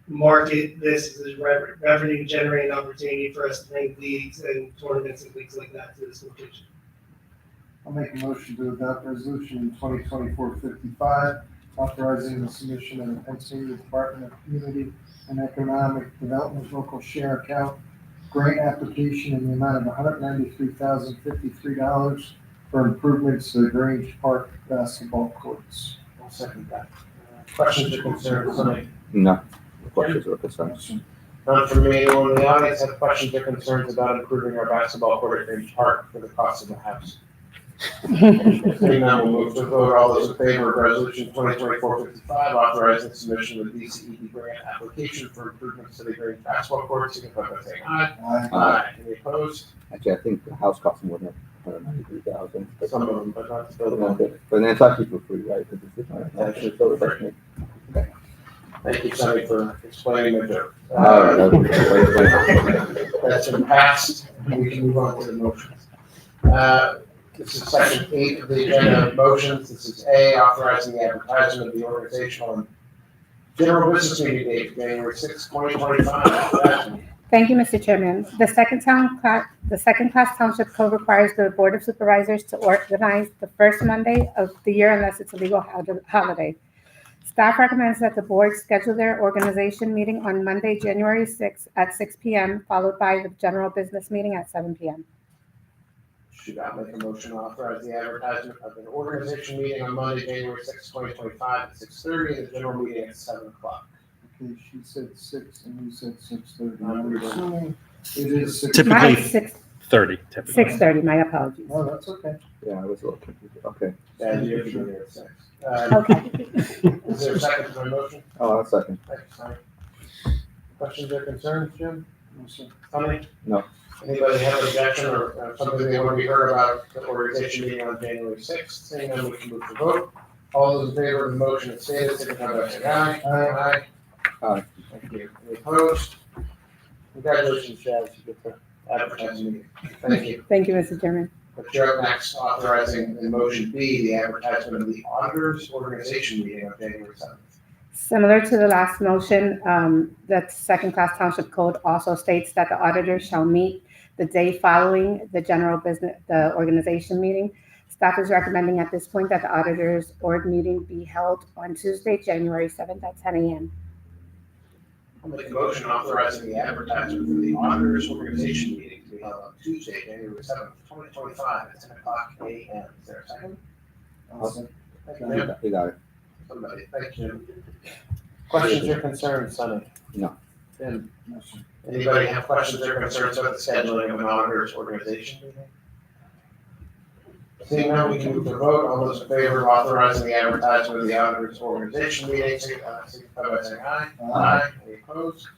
market this as a revenue generating opportunity for us to bring leagues and tournaments and things like that to this location. I'll make a motion to adopt resolution 2024-55, authorizing the submission of the Pennsylvania Department of Community and Economic Development local share account grant application in the amount of $193,053 for improvements to the Grange Park basketball courts. I'll second that. Questions or concerns? Somebody? No questions or concerns. None from me. Anyone in the audience have questions or concerns about improving our basketball court at Grange Park for the cost of the house? Seeing none, we'll move to vote. All those in favor of resolution 2024-55, authorizing the submission of the DCED grant application for improvements to the Grange basketball court, signify by saying aye. Aye. Any opposed? Actually, I think the house costs more than 193,000. Some of them, but not the building. But then it's actually for free, right? Because it's actually so refreshing. Thank you, Sonny, for explaining the joke. All right. That's been passed. We can move on to the motions. This is section 8 of the agenda of motions. This is A, authorizing the advertisement of the organizational and general business meeting date, January 6, 2025. Thank you, Mr. Chairman. The second class township code requires the Board of Supervisors to organize the first Monday of the year unless it's a legal holiday. Staff recommends that the board schedule their organization meeting on Monday, January 6th at 6 p.m., followed by the general business meeting at 7 p.m. Should I make a motion to authorize the advertisement of an organization meeting on Monday, January 6, 2025 at 6:30 and the general meeting at 7 o'clock? Okay, she said 6 and you said 6:30. I'm assuming it is 6. Typically- My 30, typically. 6:30, my apologies. Oh, that's okay. Yeah, I was a little confused. Okay. Yeah, you have to be there at 6. Okay. Is there a second to my motion? Oh, a second. Thank you, Sonny. Questions or concerns, Jim? No, sir. Sonny? No. Anybody have an objection or something they want to be heard about the organization meeting on January 6th? Seeing none, we can move to vote. All those in favor of the motion as stated, signify by saying aye. Aye. Aye. Thank you. Any opposed? Congratulations, Jazz. You get the advertising meeting. Thank you. Thank you, Mr. Chairman. But you're up next, authorizing in motion B, the advertisement of the auditors organization meeting on January 7th. Similar to the last motion, that second-class township code also states that the auditors shall meet the day following the the organization meeting. Staff is recommending at this point that the auditors' org meeting be held on Tuesday, January 7th at 10 a.m. I'll make a motion authorizing the advertisement for the auditors organization meeting to be held on Tuesday, January 7th, 2025 at 10 o'clock a.m. Is there a second? Awesome. Thank you, Jim. You got it. Somebody, thank you. Questions or concerns, Sonny? No. Tim? No, sir. Anybody have questions or concerns about the scheduling of an auditors organization meeting? Seeing none, we can move to vote. All those in favor of authorizing the advertisement of the auditors organization meeting, signify by saying aye. Aye. Any opposed?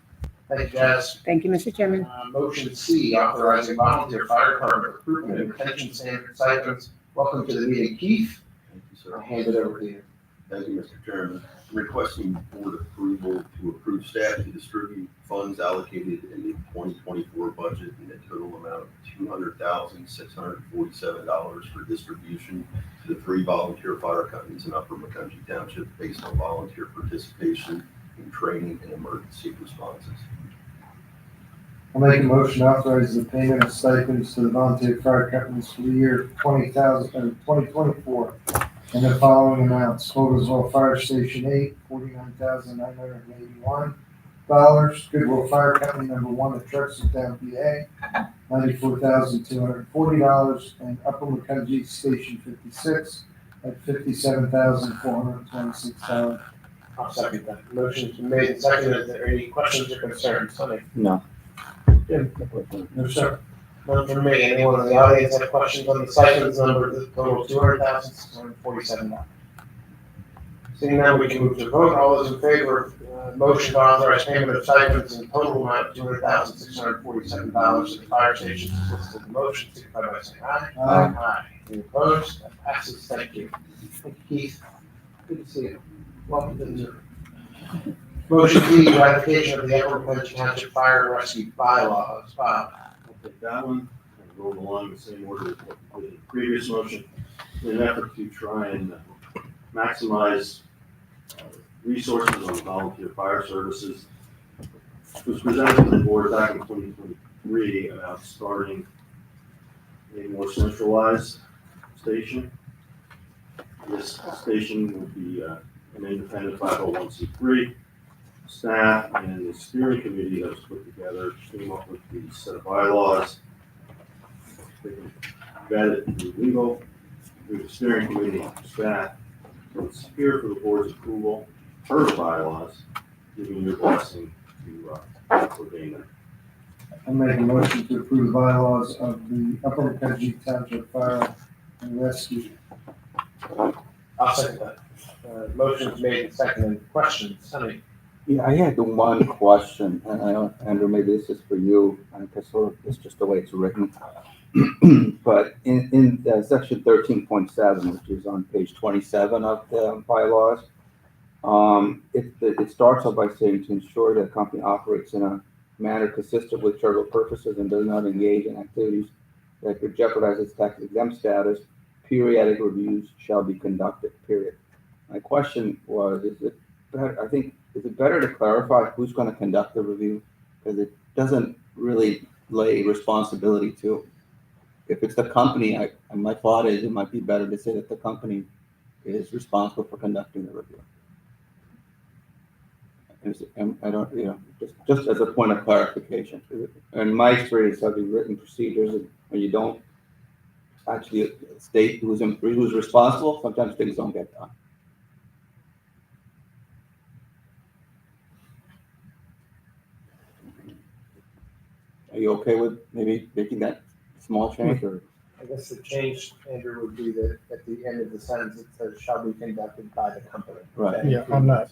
Thank you, Jazz. Thank you, Mr. Chairman. Motion C, authorizing volunteer fire department recruitment and retention standard stipends. Welcome to the meeting, Keith. Thank you, I'll sir. hand it over to you. Thank you, Mr. Chairman. Requesting board approval to approve staff to distribute funds allocated in the 2024 budget in a total amount of $200,647 for distribution to the 3 volunteer fire companies in Upper Macungie Township based on volunteer participation in training and emergency responses. I'll make a motion to authorize the payment of stipends to the volunteer fire companies for the year 2024. And the following amounts: Floresville Fire Station 8, $49,981. Goodwill Fire Company number 1 at Truxtontown, PA, $94,240. And Upper Macungie Station 56 at $57,426. I'll second that. Motion's been made and seconded. Is there any questions or concerns? Sonny? No. Jim? No, sir. None from me. Anyone in the audience have questions on the stipends number, the total of $200,647? Seeing none, we can move to vote. All those in favor of motion to authorize payment of stipends in total amount of $200,647 to the fire stations listed in the motion, signify by saying aye. Aye. Any opposed? That passes. Thank you. Thank you, Keith. Good to see you. Welcome to the meeting. Motion D, ratification of the Upper Macungie Township Fire and Rescue bylaws. Bob? I'll take that one and roll along the same order as what we did in the previous motion in an effort to try and maximize resources on volunteer fire services. It was presented to the board back in 2023 about starting a more centralized station. This station would be an independent 501c3 staff and the steering committee has put together, came up with the set of bylaws. They can vet it through legal, through the steering committee, staff. So it's here for the board's approval, per the bylaws, giving your blessing to ordain them. I make a motion to approve the bylaws of the Upper Country Township Fire and Rescue. I'll second that. Motion's made and seconded. Questions? Sonny? Yeah, I had one question, and I don't, Andrew, maybe this is for you, and because sort of, it's just the way it's written. But in section 13.7, which is on page 27 of the bylaws, it starts off by saying to ensure that the company operates in a manner consistent with charitable purposes and does not engage in activities that could jeopardize its tax exempt status, periodic reviews shall be conducted, period. My question was, is it better to clarify who's going to conduct the review? Because it doesn't really lay responsibility to, if it's the company, my thought is it might be better to say that the company is responsible for conducting the review. I don't, just as a point of clarification. In my experience, having written procedures, and when you don't actually state who's responsible, sometimes things don't get done. Are you okay with maybe making that small change, or? I guess the change, Andrew, would be that at the end of the sentence, it says shall be conducted by the company. Right. Yeah, I'm not.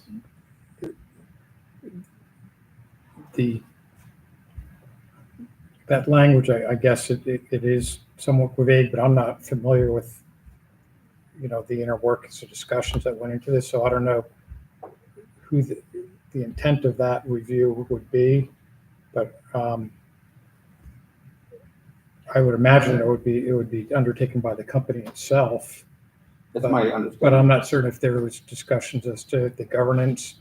That language, I guess it is somewhat vague, but I'm not familiar with, the inner workings of discussions that went into this, so I don't know who the intent of that review would be, but I would imagine it would be undertaken by the company itself. That's my understanding. But I'm not certain if there was discussions as to the governance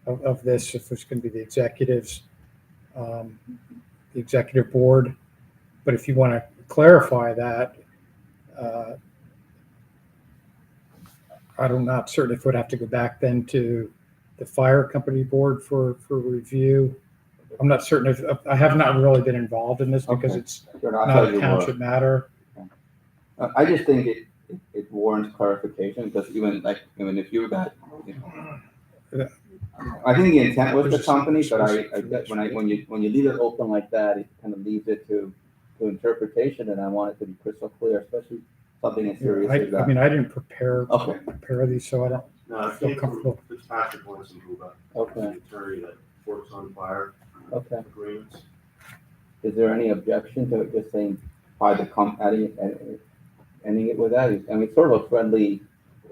of this, if it's going to be the executives, the executive board. But if you want to clarify that, I'm not certain if it would have to go back then to the fire company board for review. I'm not certain if, I have not really been involved in this because Okay. it's Sure, I'll not tell a you township matter. I just think it warrants clarification, because even if you got, I think the intent was the company, but I get when you leave it open like that, it kind of leaves it to interpretation, and I want it to be crystal clear, especially something as serious as that. I mean, I didn't prepare these, so I don't. No, it Feel came comfortable. from Fitzpatrick Winston, who Okay. the attorney that works on fire Okay. agreements. Is there any objection to it just saying by the ending it with that? I mean, it's sort of a friendly.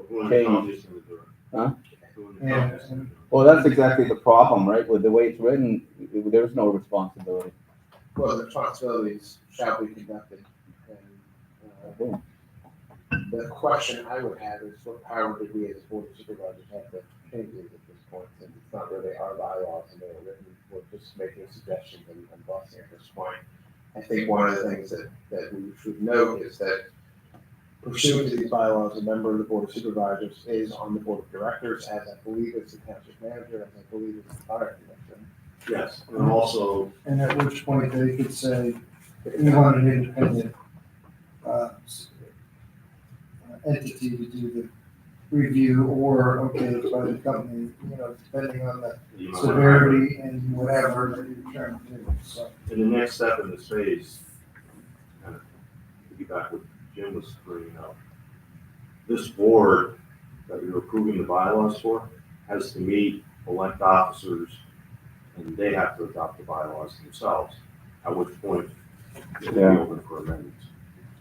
Who in the county is gonna do it? Huh? Who in the county is gonna do it? Well, that's exactly the problem, right? With the way it's written, there's no responsibility. Well, the responsibilities shall be conducted. And the question I would have is what power do we as board of supervisors have to change these at this point? Since it's not really our bylaws and they're written, we're just making suggestions and blessing at this point. I think one of the things that we should note is that pursuant to these bylaws, a member of the board of supervisors is on the board of directors, as I believe is the township manager, as I believe is the fire commissioner. Yes, and also, And at which point they could say, we want an independent entity to do the review, or, okay, it's by the company, depending on the you know, severity and whatever that you're trying to do, so. in the next step in this phase, kind of piggyback what Jim was bringing up, this board that you're approving the bylaws for has to meet, elect officers, and they have to adopt the bylaws themselves, at which point it'll be open for amendments.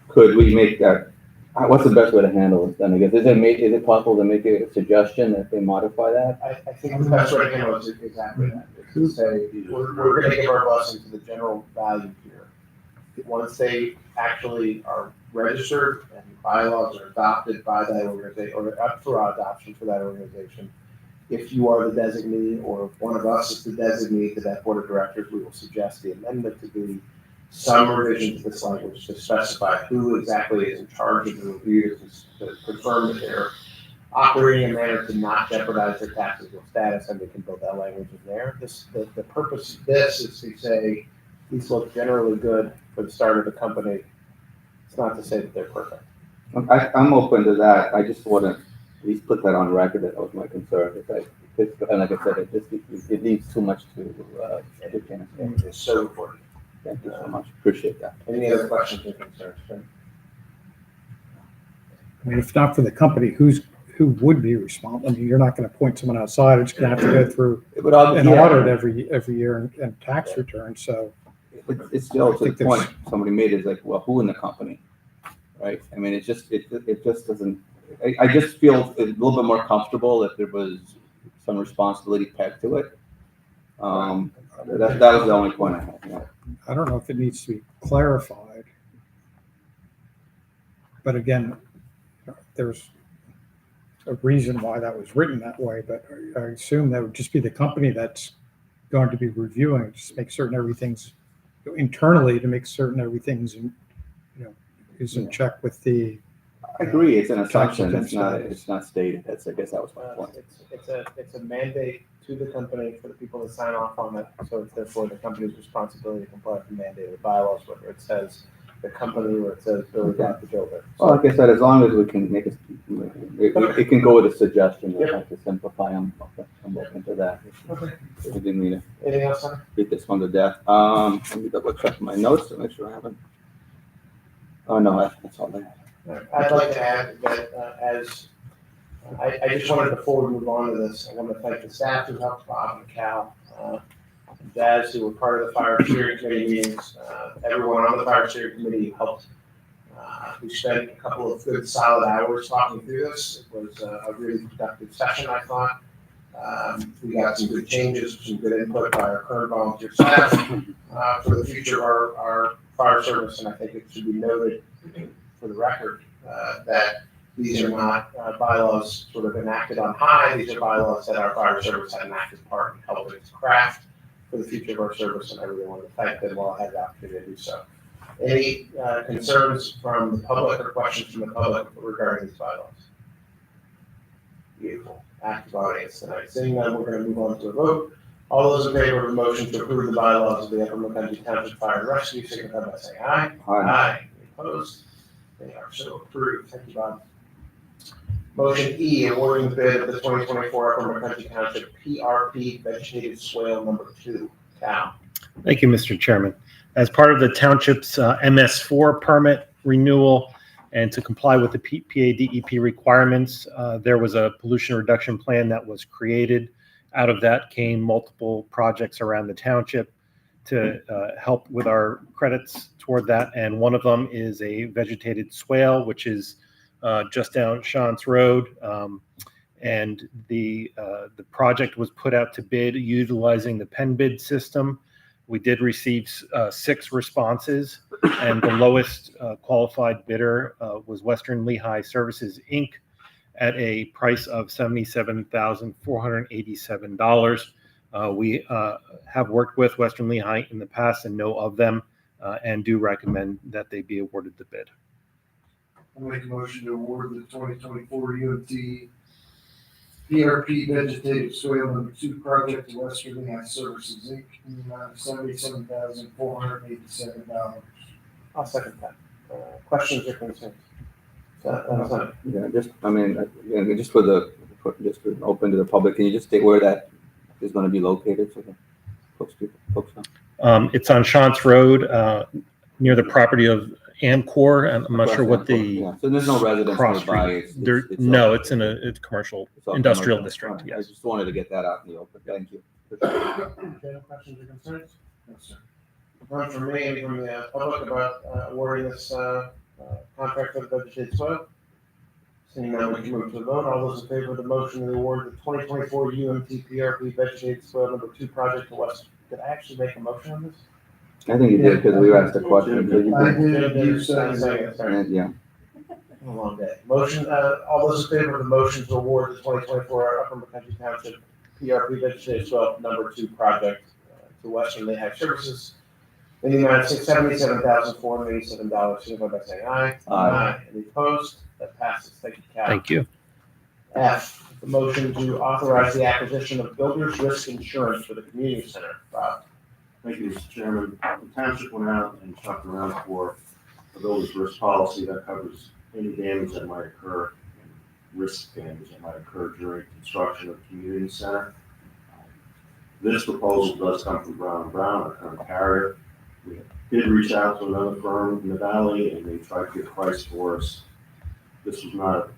Could we make that? What's the best way to handle it then? I guess is it possible to make a suggestion that they modify that? I think the best way to handle it is exactly that, is to say, we're gonna give our blessing to the general value here. Once they actually are registered and bylaws are adopted by that organization, or up for adoption for that organization, if you are the designee, or if one of us is the designee to that board of directors, we will suggest the amendment to be some revision to this language to specify who exactly is in charge of the review, to confirm that they're operating in a manner to not jeopardize their taxable status, and we can build that language in there. The purpose of this is to say, these look generally good for the start of the company. It's not to say that they're perfect. I'm open to that. I just want to at least put that on record. That was my concern. And like I said, it leaves too much to chance. It's so important. Thank you so much. Appreciate that. Any other questions or concerns? I mean, if not for the company, who would be responsible? I mean, you're not going to appoint someone outside. It's going to have to go through It would all an audit every year and tax return. So It's still I to the think there's- point somebody made is like, well, who in the company, right? I mean, it just doesn't. I just feel a little bit more comfortable if there was some responsibility pegged to it. That was the only point I had. Yeah. I don't know if it needs to be clarified. But again, there's a reason why that was written that way, but I assume that would just be the company that's going to be reviewing, just make certain everything's internally to make certain everything's is in check with the. I agree. It's an Tax assumption. exempt It's not stated. I guess that was my point. It's a mandate to the company for the people to sign off on it. So it's therefore the company's responsibility to comply with the mandate of the bylaws, whether it says the company or it says Billy Black the builder. Well, like I said, as long as we can make it can go with a suggestion to simplify. I'm open to that. Okay. We didn't mean to Anything else, Senator? beat this one to death. Let me double check my notes to make sure I haven't. Oh no, that's all I have. I'd like to add that I just wanted, before we move on to this, I want to thank the staff who helped, Bob and Cal, Daz, who were part of the fire steering committee meetings, everyone on the fire steering committee who helped. We spent a couple of good solid hours talking through this. It was a really productive session, I thought. We got some good changes, some good input by our current volunteer staff for the future of our fire service, and I think it should be noted for the record that these are not bylaws sort of enacted on high. These are bylaws that our fire service had an active part in helping to craft for the future of our service, and I really want to thank them while I had the opportunity to do so. Any concerns from the public or questions from the public regarding these bylaws? Beautiful, active audience tonight. Seeing none, we're going to move on to a vote. All those in favor of the motion to approve the bylaws of the Upper Mackenzie Township Fire and Rescue, signify by saying aye. Aye. Any opposed? They are so approved. Thank you, Bob. Motion E, awarding the bid of the 2024 Upper Mackenzie Township PRP vegetated swale number 2. Cal. Thank you, Mr. Chairman. As part of the township's MS4 permit renewal and to comply with the PADEP requirements, there was a pollution reduction plan that was created. Out of that came multiple projects around the township to help with our credits toward that. And one of them is a vegetated swale, which is just down Shantz Road. And the project was put out to bid utilizing the Penn bid system. We did receive 6 responses, and the lowest qualified bidder was Western Lehigh Services, Inc., at a price of $77,487. We have worked with Western Lehigh in the past and know of them and do recommend that they be awarded the bid. I'll make a motion to award the 2024 UMT PRP vegetative soil number 2 project to Western Lehigh Services Inc. in the amount of $77,487. I'll second that. Questions or concerns? Yeah, just open to the public. Can you just state where that is going to be located so the folks know? It's on Shantz Road near the property of Amcor. I'm not sure what the Yeah. So there's no residents cross nearby. street. It's in a commercial all industrial commercial. district. I Yes. just wanted to get that out in the open. Thank you. Okay, questions or concerns? No, sir. None from me, any from the public about awarding this contract for the vegetated soil? Seeing none, we can move to the vote. All those in favor of the motion to award the 2024 UMT PRP vegetated soil number 2 project to West. Did I actually make a motion on this? I think you did because we asked the question. So you I did. did, you said it. And, yeah. A long day. Motion, all those in favor of the motion to award the 2024 Upper Mackenzie Township PRP vegetated soil number 2 project to Western Lehigh Services in the amount of $77,487, signify by saying aye. Aye. Any opposed? That passes. Thank you, Cal. Thank you. F, the motion to authorize the acquisition of builder's risk insurance for the community center. Bob? Thank you, Mr. Chairman. The township went out and shopped around for a builder's risk policy that covers any damage that might occur, risk damage that might occur during construction of the community center. This proposal does come from Brown & Brown, our current carrier. We did reach out to another firm in the valley, and they tried to get a price for us. This was not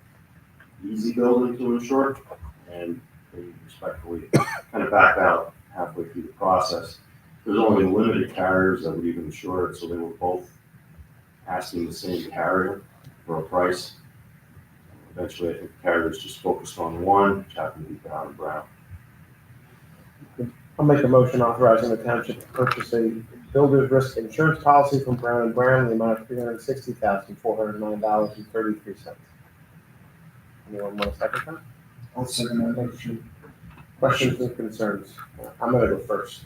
an easy building to insure, and they respectfully kind of backed out halfway through the process. There's only limited carriers that would even insure it, so they were both asking the same carrier for a price. Eventually, I think the carriers just focused on one, which happened to be Brown & Brown. I'll make a motion authorizing the township to purchase a builder's risk insurance policy from Brown & Brown in the amount of $360,409.33. Anyone want to second that? I'll second that motion. Questions or concerns? I'm gonna go first.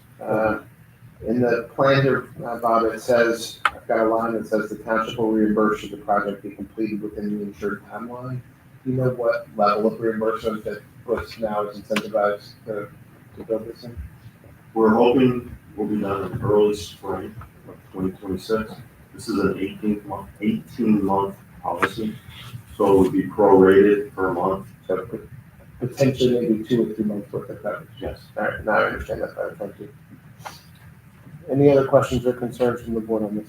In the plan here, Bob, it says, I've got a line that says the township will reimburse should the project be completed within the insured timeline. Do you know what level of reimbursement that was now is incentivized to build this in? We're hoping we'll be done in early spring of 2026. This is an 18-month policy, so it would be prorated per month. So potentially maybe 2 or 3 months worth of coverage. Yes. All right, now I understand that better, thank you. Any other questions or concerns from the board on this?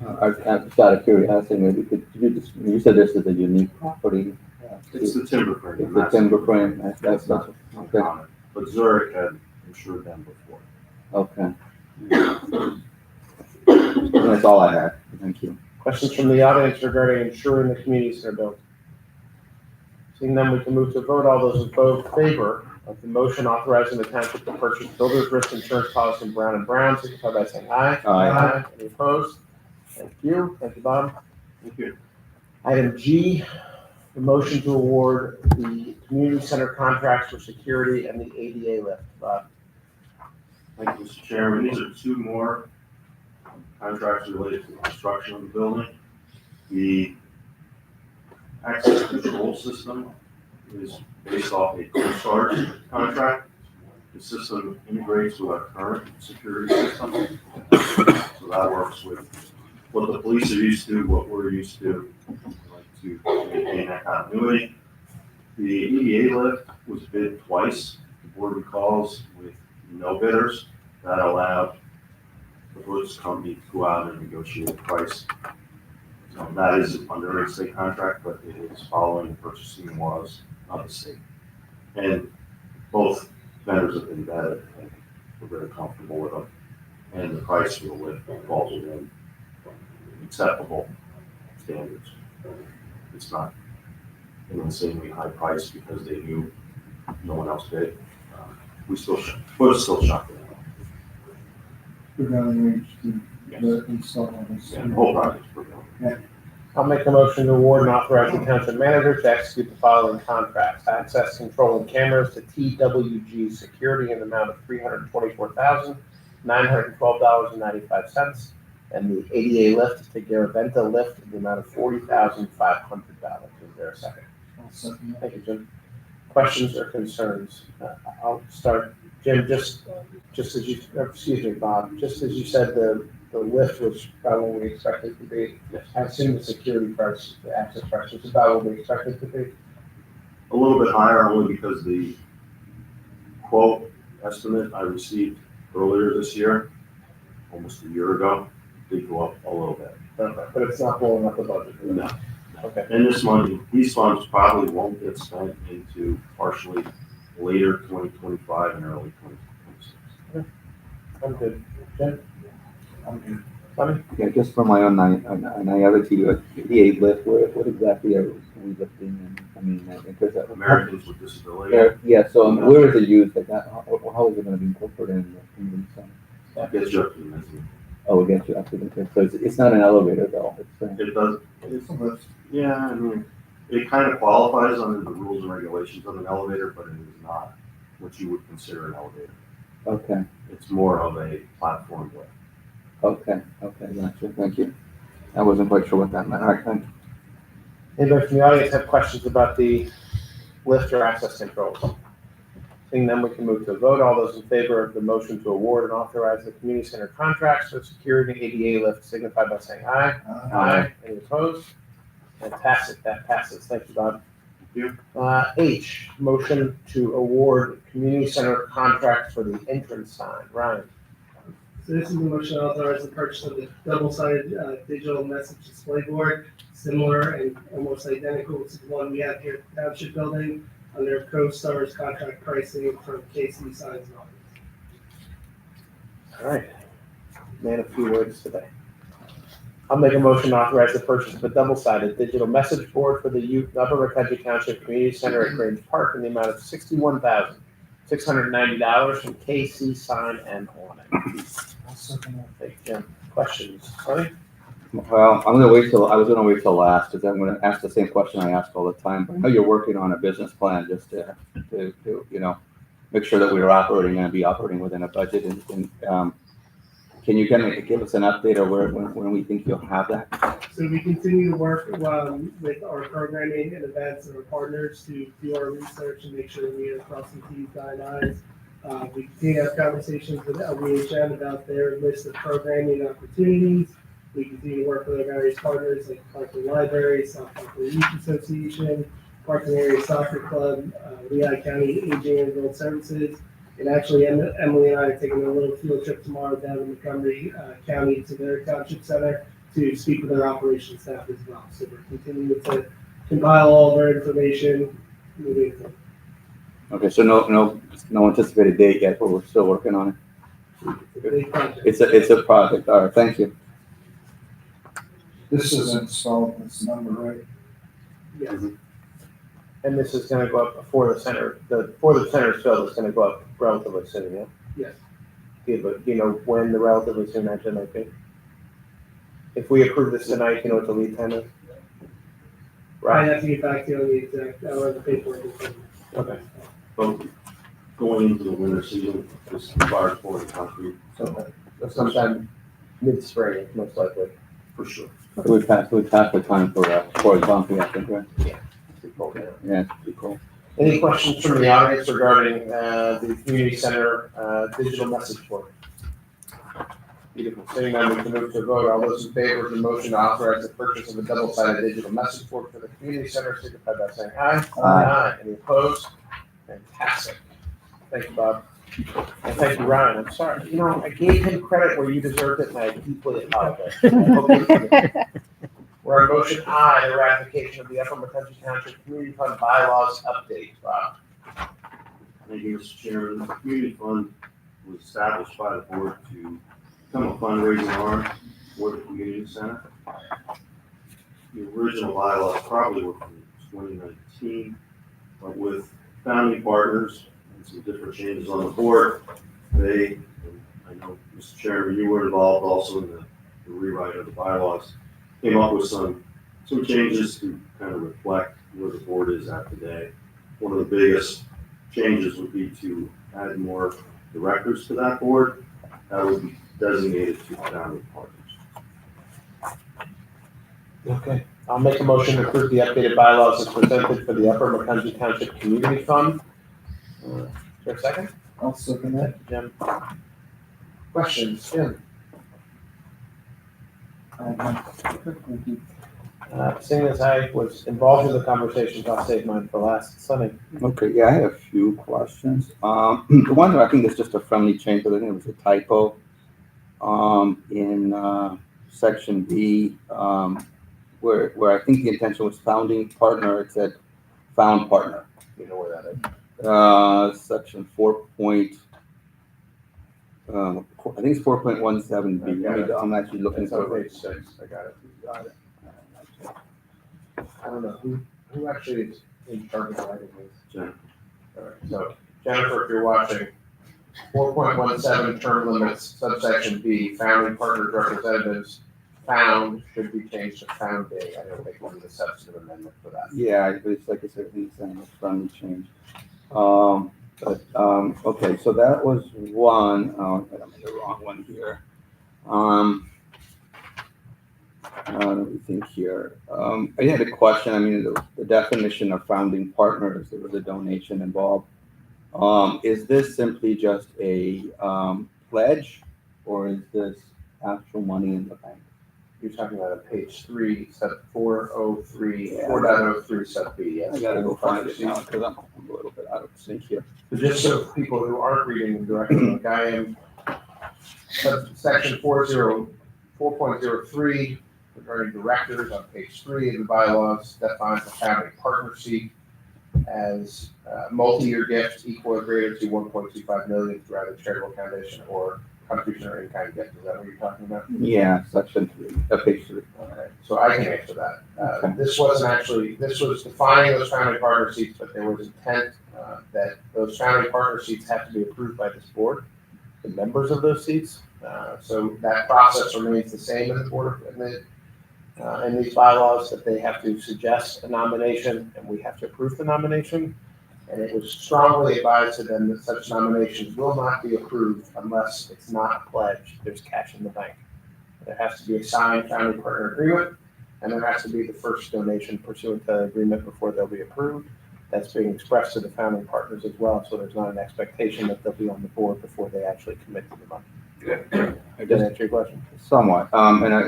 Just out of curiosity, maybe you said this is a unique property. It's the timber frame. It's the timber frame, that's not okay. common, but Zurich had insured them before. Okay. That's all I had, thank you. Questions from the audience regarding insuring the community center building? Seeing none, we can move to vote. All those in favor of the motion authorizing the township to purchase builder's risk insurance policy from Brown & Brown, signify by saying aye. Aye. Any opposed? Thank you. Thank you, Bob. Thank you. Item G, the motion to award the community center contracts for security and the ADA lift. Bob? Thank you, Mr. Chairman. These are two more contracts related to the construction of the building. The access control system is based off a CoStar contract. The system integrates with our current security system. So that works with what the police are used to, what we're used to, to maintain that continuity. The EDA lift was bid twice. The board recalls with no bidders. That allowed the Brooks company to go out and negotiate a price. So that is under a state contract, but it is following the purchasing laws of the state. And both vendors have been vetted, and we're very comfortable with them. And the price for the lift falls within acceptable standards. It's not an insanely high price because they knew no one else bid. We're still shocked. We're going to arrange Yes. the install of this. Yeah, the whole project's pretty good. I'll make a motion to award and authorize the township manager to execute the following contracts. Access control and cameras to TWG Security in the amount of $324,912.95. And the ADA lift to Garaventa Lift in the amount of $40,500. Is there a second? I'll second that. Thank you, Jim. Questions or concerns? I'll start. Jim, just as you, excuse me, Bob, just as you said, the lift was about what we expected to be. Yes. I assume the security price, the access price was about what we expected to be. A little bit higher only because the quote estimate I received earlier this year, almost a year ago, did go up a little bit. Okay, but it's not blowing up the budget. No. Okay. And these funds probably won't get spent into partially later 2025 and early 2026. I'm good. Jim? I'm good. Sonny? Yeah, just for my own naivety, the lift, what exactly are we lifting? I mean, because that. Americans with Disabilities Yeah, so where is it used? Like, how is it gonna be incorporated in the community center? gets you up to the mezzanine. Oh, we get you up to the, so it's not an elevator though, it's, It does, It's a lift. yeah, I mean, it kind of qualifies under the rules and regulations of an elevator, but it is not what you would consider an elevator. okay, It's more of a platform lift. okay, gotcha, thank you. I wasn't quite sure what that meant, all right, thank you. Anybody from the audience have questions about the lift or access controls? Seeing none, we can move to a vote. All those in favor of the motion to award and authorize the community center contracts for security ADA lift signify by saying aye. Aye. Any opposed? Fantastic, that passes. Thank you, Bob. Thank H, motion to award community center contract for the entrance sign. Ryan? So this is the motion to authorize the purchase of the double-sided digital message display board, similar and almost identical to the one we have here at the Township Building, under CoStar's contract pricing from KC Signs and Audio. All right. Man of few words today. I'll make a motion to authorize the purchase of a double-sided digital message board for the Upper McCutcheon Township Community Center at Grange Park in the amount of $61,690 from KC Sign and Awning. I'll second that. Thank you, Jim. Questions? Sonny? Well, I was gonna wait till last, because I'm gonna ask the same question I ask all the time. But I know you're working on a business plan just to, make sure that we're gonna be operating within a budget and, can you kind of give us an update of when we think you'll have that? So we continue to work with our programming and events and our partners to do our research and make sure we are crossing T's, dotting I's. We continue to have conversations with LVHM about their list of programming opportunities. We continue to work with our various partners like Parkland Library, South Parkland Youth Association, Parkland Area Soccer Club, Lehigh County Aging and Adult Services. And actually, Emily and I are taking a little field trip tomorrow down to Montgomery County to their township center to speak with their operations staff as well. So we're continuing to compile all of our information moving forward. Okay, so no anticipated date yet, but we're still working on it. Big project. It's a project. All right, thank you. This is installed, this number, right? Yes. And this is gonna go up before the center, before the center's filled, it's gonna go up relatively soon, yeah? Yes. Do you know when the relatively soon action might be? If we approve this tonight, you know what the lead time is? I Right, have to get back to you on the exact, the paperwork. okay, But going into the winter season, this requires pouring concrete, so sometime mid-spring, most likely. for sure. We passed the time for bumping, I think, right? Pretty cold, yeah. Yeah, it's pretty cool. Any questions from the audience regarding the community center digital message board? Beautiful. Seeing none, we can move to a vote. All those in favor of the motion to authorize the purchase of a double-sided digital message board for the community center, signify by saying aye. Aye. Any opposed? Fantastic. Thank you, Bob. And thank you, Ryan. I'm sorry. You know, I gave him credit where you deserved it, and I deeply apologize. We're on motion I, the ratification of the Upper McCutcheon Township Community Fund bylaws update. Bob? Thank you, Mr. Chairman. The community fund was established by the board to become a fundraising arm for the community center. The original bylaws probably were from 2019, but with founding partners and some different changes on the board, they, I know, Mr. Chairman, you were involved also in the rewrite of the bylaws, came up with some changes to kind of reflect where the board is at today. One of the biggest changes would be to add more directors to that board. That would be designated to founding partners. Okay. I'll make a motion to approve the updated bylaws as presented for the Upper McCutcheon Township Community Fund. Is there a second? I'll second that. Thank you, Jim. Questions? Jim? Seeing as I was involved in the conversations, I'll save mine for last. Sonny? Okay, yeah, I have a few questions. The one that I think is just a friendly change, but I think it was a typo. In section B, where I think the intention was founding partner, it said found partner. You know where that is? Section 4. I think it's 4.17B. I'm actually looking It's on for it. page 6. I got it. Got it. I don't know who actually is in charge of writing these. Jennifer. All right, so Jennifer, if you're watching, 4.17 term limits, subsection B, founding partners representatives, found should be changed to founding. I don't think we'll need a substantive amendment for that. Yeah, it's like I said, it's a friendly change. Okay, so that was one. Oh, I'm in the wrong one here. Let me think here. I had a question. I mean, the definition of founding partners, there was a donation involved. Is this simply just a pledge, or is this actual money in the bank? You're talking about a page 3, sub 403, 4.03 sub B, yes. I gotta go find it now because I'm a little bit out of sync here. So just so people who aren't reading directly, like I am, section 4.03 regarding directors on page 3 of the bylaws defines the founding partner seat as multi-year gift equal or greater to 1.25 million through either charitable foundation or contribution or in-kind gift. Is that what you're talking about? Yeah, section 3, page 3. Okay, so I can answer that. This wasn't actually, this was defining those founding partner seats, but there was intent that those founding partner seats have to be approved by this board, the members of those seats. So that process remains the same in the board, in these bylaws, that they have to suggest a nomination and we have to approve the nomination. And it was strongly advised to them that such nominations will not be approved unless it's not a pledge, there's cash in the bank. There has to be a signed founding partner agreement, and there has to be the first donation pursuant to the agreement before they'll be approved. That's being expressed to the founding partners as well, so there's not an expectation that they'll be on the board before they actually commit to the money. I Does just that answer your question? somewhat. And I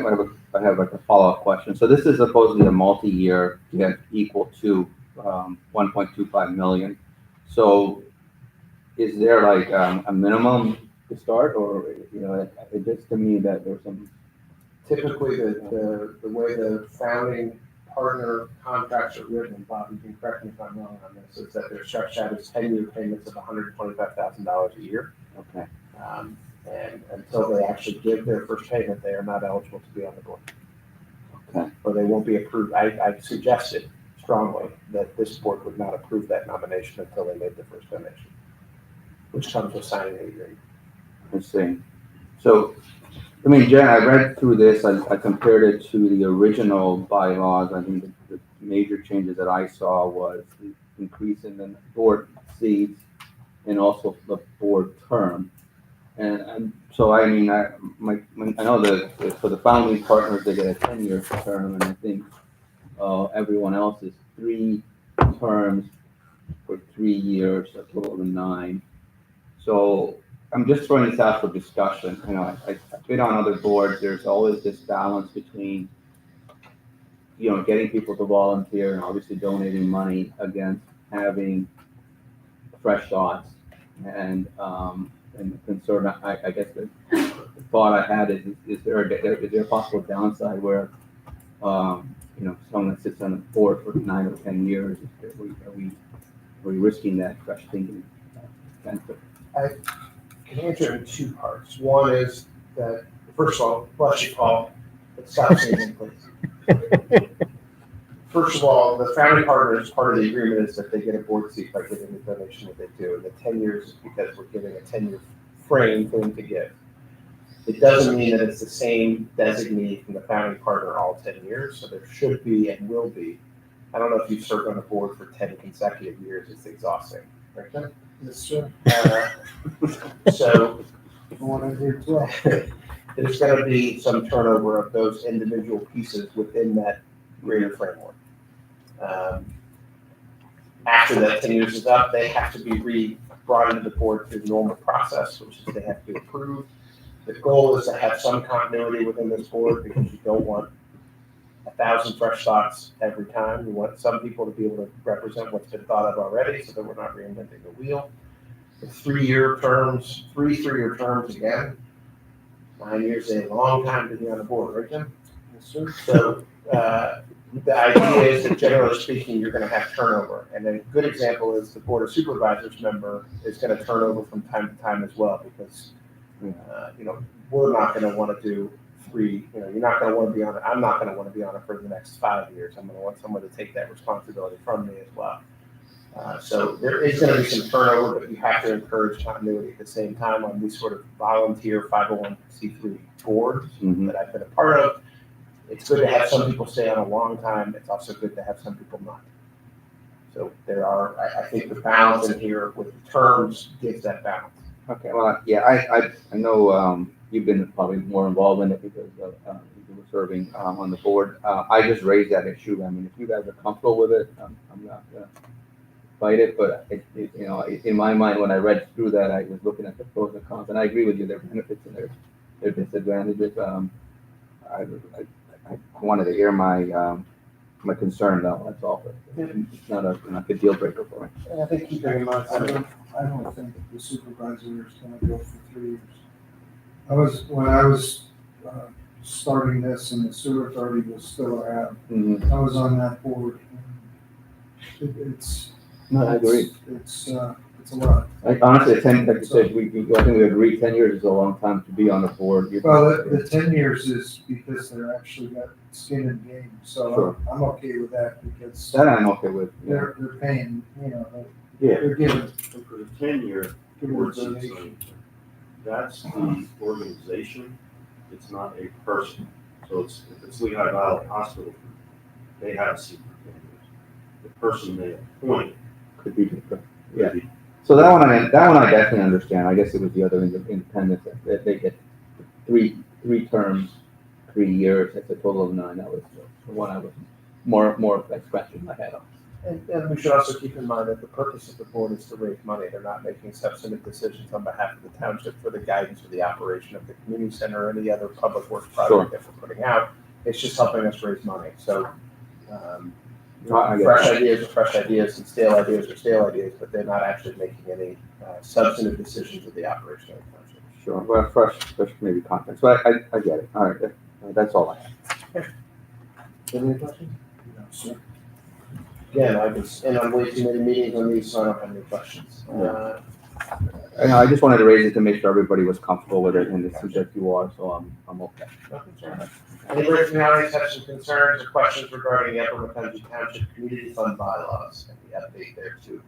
have like a follow-up question. So this is supposedly a multi-year gift equal to 1.25 million. So is there like a minimum to start, or it just to me that there's some. Typically, the way the founding partner contracts are written, Bob, you can correct me if I'm wrong on this, is that they're stretched out as 10-year payments of $125,000 a year. Okay. And until they actually give their first payment, they are not eligible to be on the board. Okay. Or they won't be approved. I suggested strongly that this board would not approve that nomination until they made the first donation, which comes with signing the agreement. I see. So, I mean, Jen, I read through this. I compared it to the original bylaws. I think the major changes that I saw was the increase in the board seats and also the board term. And so, I mean, I know that for the founding partners, they get a 10-year term, and I think everyone else is 3 terms for 3 years, a total of 9. So I'm just throwing this out for discussion. I've been on other boards. There's always this balance between, getting people to volunteer and obviously donating money against having fresh thoughts. And the concern, I guess the thought I had is there a possible downside where, someone that sits on the board for 9 or 10 years, are we risking that fresh thinking benefit? I can answer it in 2 parts. One is that, first of all, bless you, Paul, but stop sneezing, please. First of all, the founding partners, part of the agreement is that they get a board seat by giving the donation that they do. And the 10 years is because we're giving a 10-year frame for them to give. It doesn't mean that it's the same designee from the founding partner all 10 years. So there should be and will be. I don't know if you've served on a board for 10 consecutive years. It's exhausting. Right, Ken? Yes, sir. So The one I hear as well. there's going to be some turnover of those individual pieces within that greater framework. After that 10 years is up, they have to be brought into the board through the normal process, which is they have to be approved. The goal is to have some continuity within this board because you don't want 1,000 fresh thoughts every time. You want some people to be able to represent what's been thought of already so that we're not reinventing the wheel. The 3-year terms, 3-year terms again. 9 years is a long time to be on the board, right, Jim? Yes, sir. So the idea is that generally speaking, you're going to have turnover. And a good example is the Board of Supervisors member is going to turn over from time to time as well because, we're not going to want to do 3, you're not going to want to be on it. I'm not going to want to be on it for the next 5 years. I'm going to want someone to take that responsibility from me as well. So there is going to be some turnover, but you have to encourage continuity at the same time on these sort of volunteer 501c3 boards that I've been a part of. It's good to have some people stay on a long time. It's also good to have some people not. So there are, I think the balance in here with the terms gives that balance. Okay, well, yeah, I know, you've been probably more involved in it because you were serving on the board. I just raised that issue. I mean, if you guys are comfortable with it, I'm not gonna fight it, but you know, in my mind, when I read through that, I was looking at the pros and cons, and I agree with you, there are benefits and there are disadvantages. I wanted to air my concern though, that's all. It's not a deal breaker for me. And I think keeping in mind, I don't think the supervisor is gonna go for 3 years. When I was starting this and the sewer authority was still around, Mhm. I was on that board. It's. No, I agree. It's a lot. Honestly, 10, like you said, I think we agreed 10 years is a long time to be on the board. Well, the 10 years is because they're actually got skin in the game, so Sure. I'm okay with that because That I'm okay with. Yeah. they're paying, Yeah. they're giving. And for the 10-year board seat, that's the organization, it's not a person. So if it's Lehigh Valley Hospital, they have a seat for 10 years. The person they appoint Could be different. could Yeah. be. So that one I definitely understand. I guess it was the other independents that they get three terms, 3 years. That's a total of 9. That was the one I was more like scratching my head on. And we should also keep in mind that the purpose of the board is to raise money. They're not making substantive decisions on behalf of the township for the guidance or the operation of the community center or any other public works project that we're putting out. It's just helping us raise money. So, I get fresh that. ideas are fresh ideas and stale ideas are stale ideas, but they're not actually making any substantive decisions of the operation of the township. Sure. Well, fresh maybe context. But I get it. All right. That's all I have. Any questions? Again, I'm way too many meetings on these, so I don't have any questions. I just wanted to raise it to make sure everybody was comfortable with it, and it seems like you are, so I'm okay. Anybody from the audience have some concerns or questions regarding the Upper Macungie Township Community Fund bylaws and the update there too?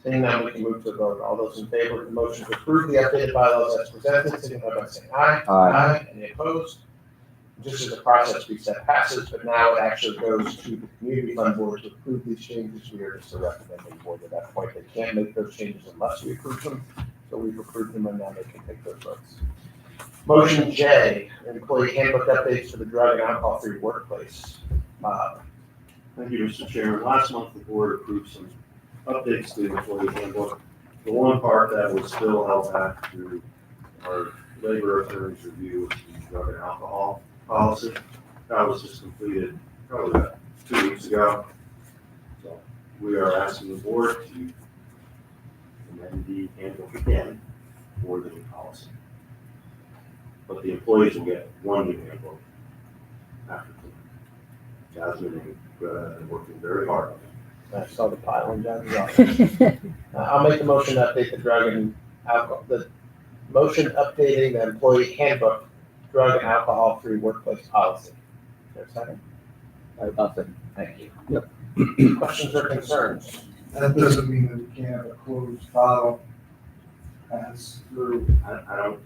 Seeing none, we can move to a vote. All those in favor of the motion to approve the updated bylaws as presented, signify by saying aye. Aye. Any opposed? Just as the process we said passes, but now it actually goes to the community fund board to approve these changes. We are just a recommending board at that point. They can't make those changes unless we approve them. So we've approved them and now they can take those votes. Motion J, employee handbook updates for the drug and alcohol-free workplace. Thank you, Mr. Chairman. Last month, the board approved some updates to the employee handbook. The one part that was still held back through our labor attorney's review of the drug and alcohol policy. That was just completed probably about 2 weeks ago. So we are asking the board to amend the handbook again for the new policy. But the employees will get one new handbook after tonight. Jasmine and Greta have been working very hard on it. I saw the pile in John's office. I'll make the motion to update the drug and alcohol, the motion updating the employee handbook, drug and alcohol-free workplace policy. Is there a second? I'll say. Thank you. Yep. Questions or concerns? That doesn't mean that we can't have a closed file pass through. I don't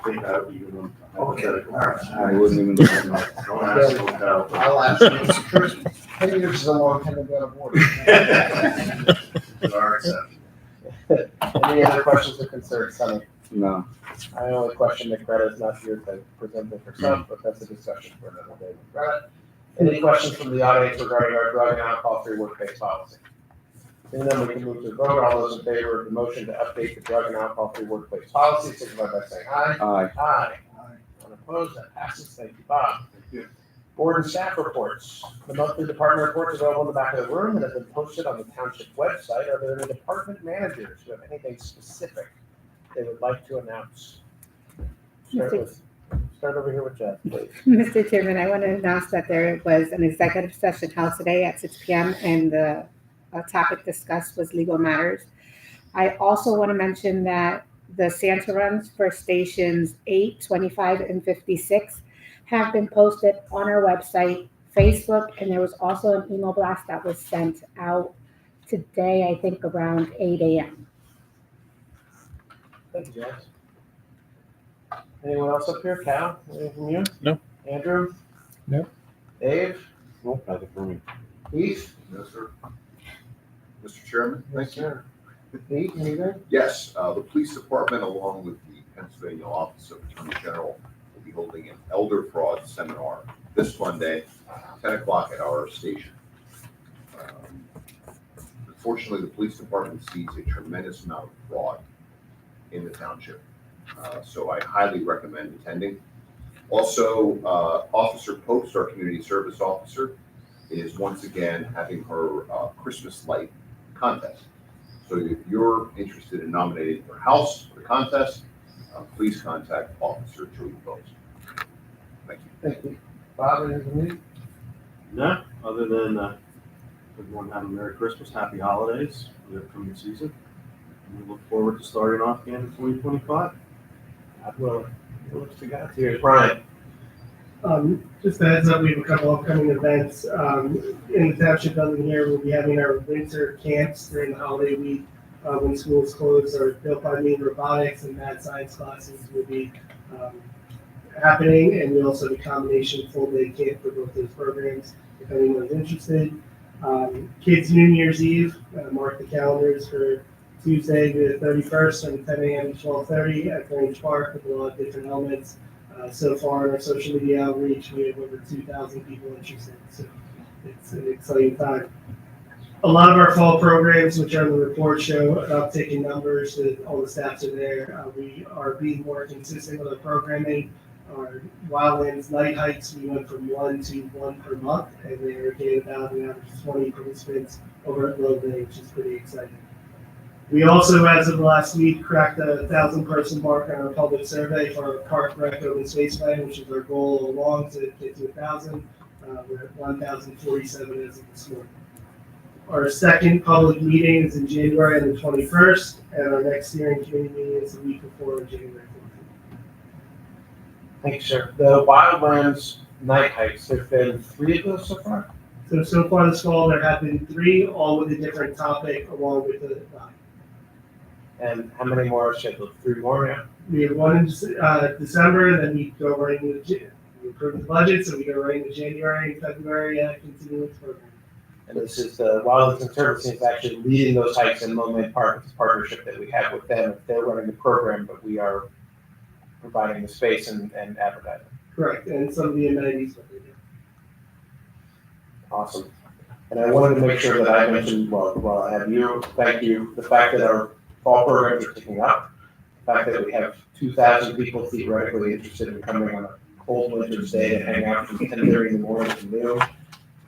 think I would even. Okay, all right. I wouldn't even go there. Don't ask hotel. I'll ask you, Mr. Chris. 10 years is a long time to be on a board. Our exception. Any other questions or concerns, Sonny? No. I only question that Greta is not here to present it herself, but that's a discussion for another day with Greta. Any questions from the audience regarding our drug and alcohol-free workplace policy? Seeing none, we can move to the vote. All those in favor of the motion to update the drug and alcohol-free workplace policy, signify by saying aye. Aye. Aye. Unopposed, that passes. Thank you, Bob. Thank you. Board and staff reports. The monthly department reports are available in the back of the room and have been posted on the township website. Are there any department managers who have anything specific they would like to announce? Start over here with Jeff, please. Mr. Chairman, I want to announce that there was an executive session held today at 6 p.m. and the topic discussed was legal matters. I also want to mention that the Santa runs for stations 8, 25, and 56 have been posted on our website, Facebook, and there was also an email blast that was sent out today, I think around 8 a.m. Thank you, Jeff. Anyone else up here? Cal, anything from you? No. Andrew? No. Dave? Nope, nothing for me. Heath? No, sir. Mr. Chairman? Yes, sir. Pete, anything? Yes, the police department, along with the Pennsylvania Office of Attorney General will be holding an elder fraud seminar this Monday, 10 o'clock at our station. Unfortunately, the police department sees a tremendous amount of fraud in the township. So I highly recommend attending. Also, Officer Post, our community service officer, is once again having her Christmas light contest. So if you're interested in nominating your house for the contest, please contact Officer Joey Post. Thank you. Thank you. Bob, anything? No, other than everyone have a Merry Christmas, Happy Holidays for the upcoming season. And we look forward to starting off again in 2025. God willing. Looks to God. Here's Brian. Just a heads up, we have a couple upcoming events. In the township building here, we'll be having our winter camps during the holiday week. When schools close, our Built by Me robotics and mad science classes will be happening, and we'll also have a combination full day camp for both those programs if anyone's interested. Kids New Year's Eve, mark the calendars for Tuesday the 31st from 10 a.m. to 12:30 at Grange Park with a lot of different elements. So far in our social media outreach, we have over 2,000 people interested, so it's an exciting time. A lot of our fall programs, which are in the report, show an uptick in numbers. All the stats are there. We are being more consistent with our programming. Our Wildlands night hikes, we went from 1 to 1 per month, and they are getting about an average of 20 participants over at Low Bay, which is pretty exciting. We also, as of last week, cracked a 1,000-person mark on our public survey for our Park Rec Open Space Plan, which is our goal all along to get to 1,000. We're at 1,047 as of this morning. Our second public meeting is in January on the 21st, and our next steering committee meeting is the week before on January 14th. Thank you, sir. The Wildlands night hikes, there's been 3 of those so far? So far this fall, there have been 3, all with a different topic along with the guide. And how many more are scheduled? 3 more now? We have one in December, then we go right into, we approve the budget, so we go right into January and February, continuing the program. And this is the Wildlands Conservancy is actually leading those hikes in Lowman Park. It's a partnership that we have with them. They're running the program, but we are providing the space and advertising. Correct, and some of the amenities that we do. Awesome. And I wanted to make sure that I mentioned, while I have you, thank you, the fact that our fall programs are picking up, the fact that we have 2,000 people theoretically interested in coming on a cold winter's day to hang out from 10:30 in the morning to noon.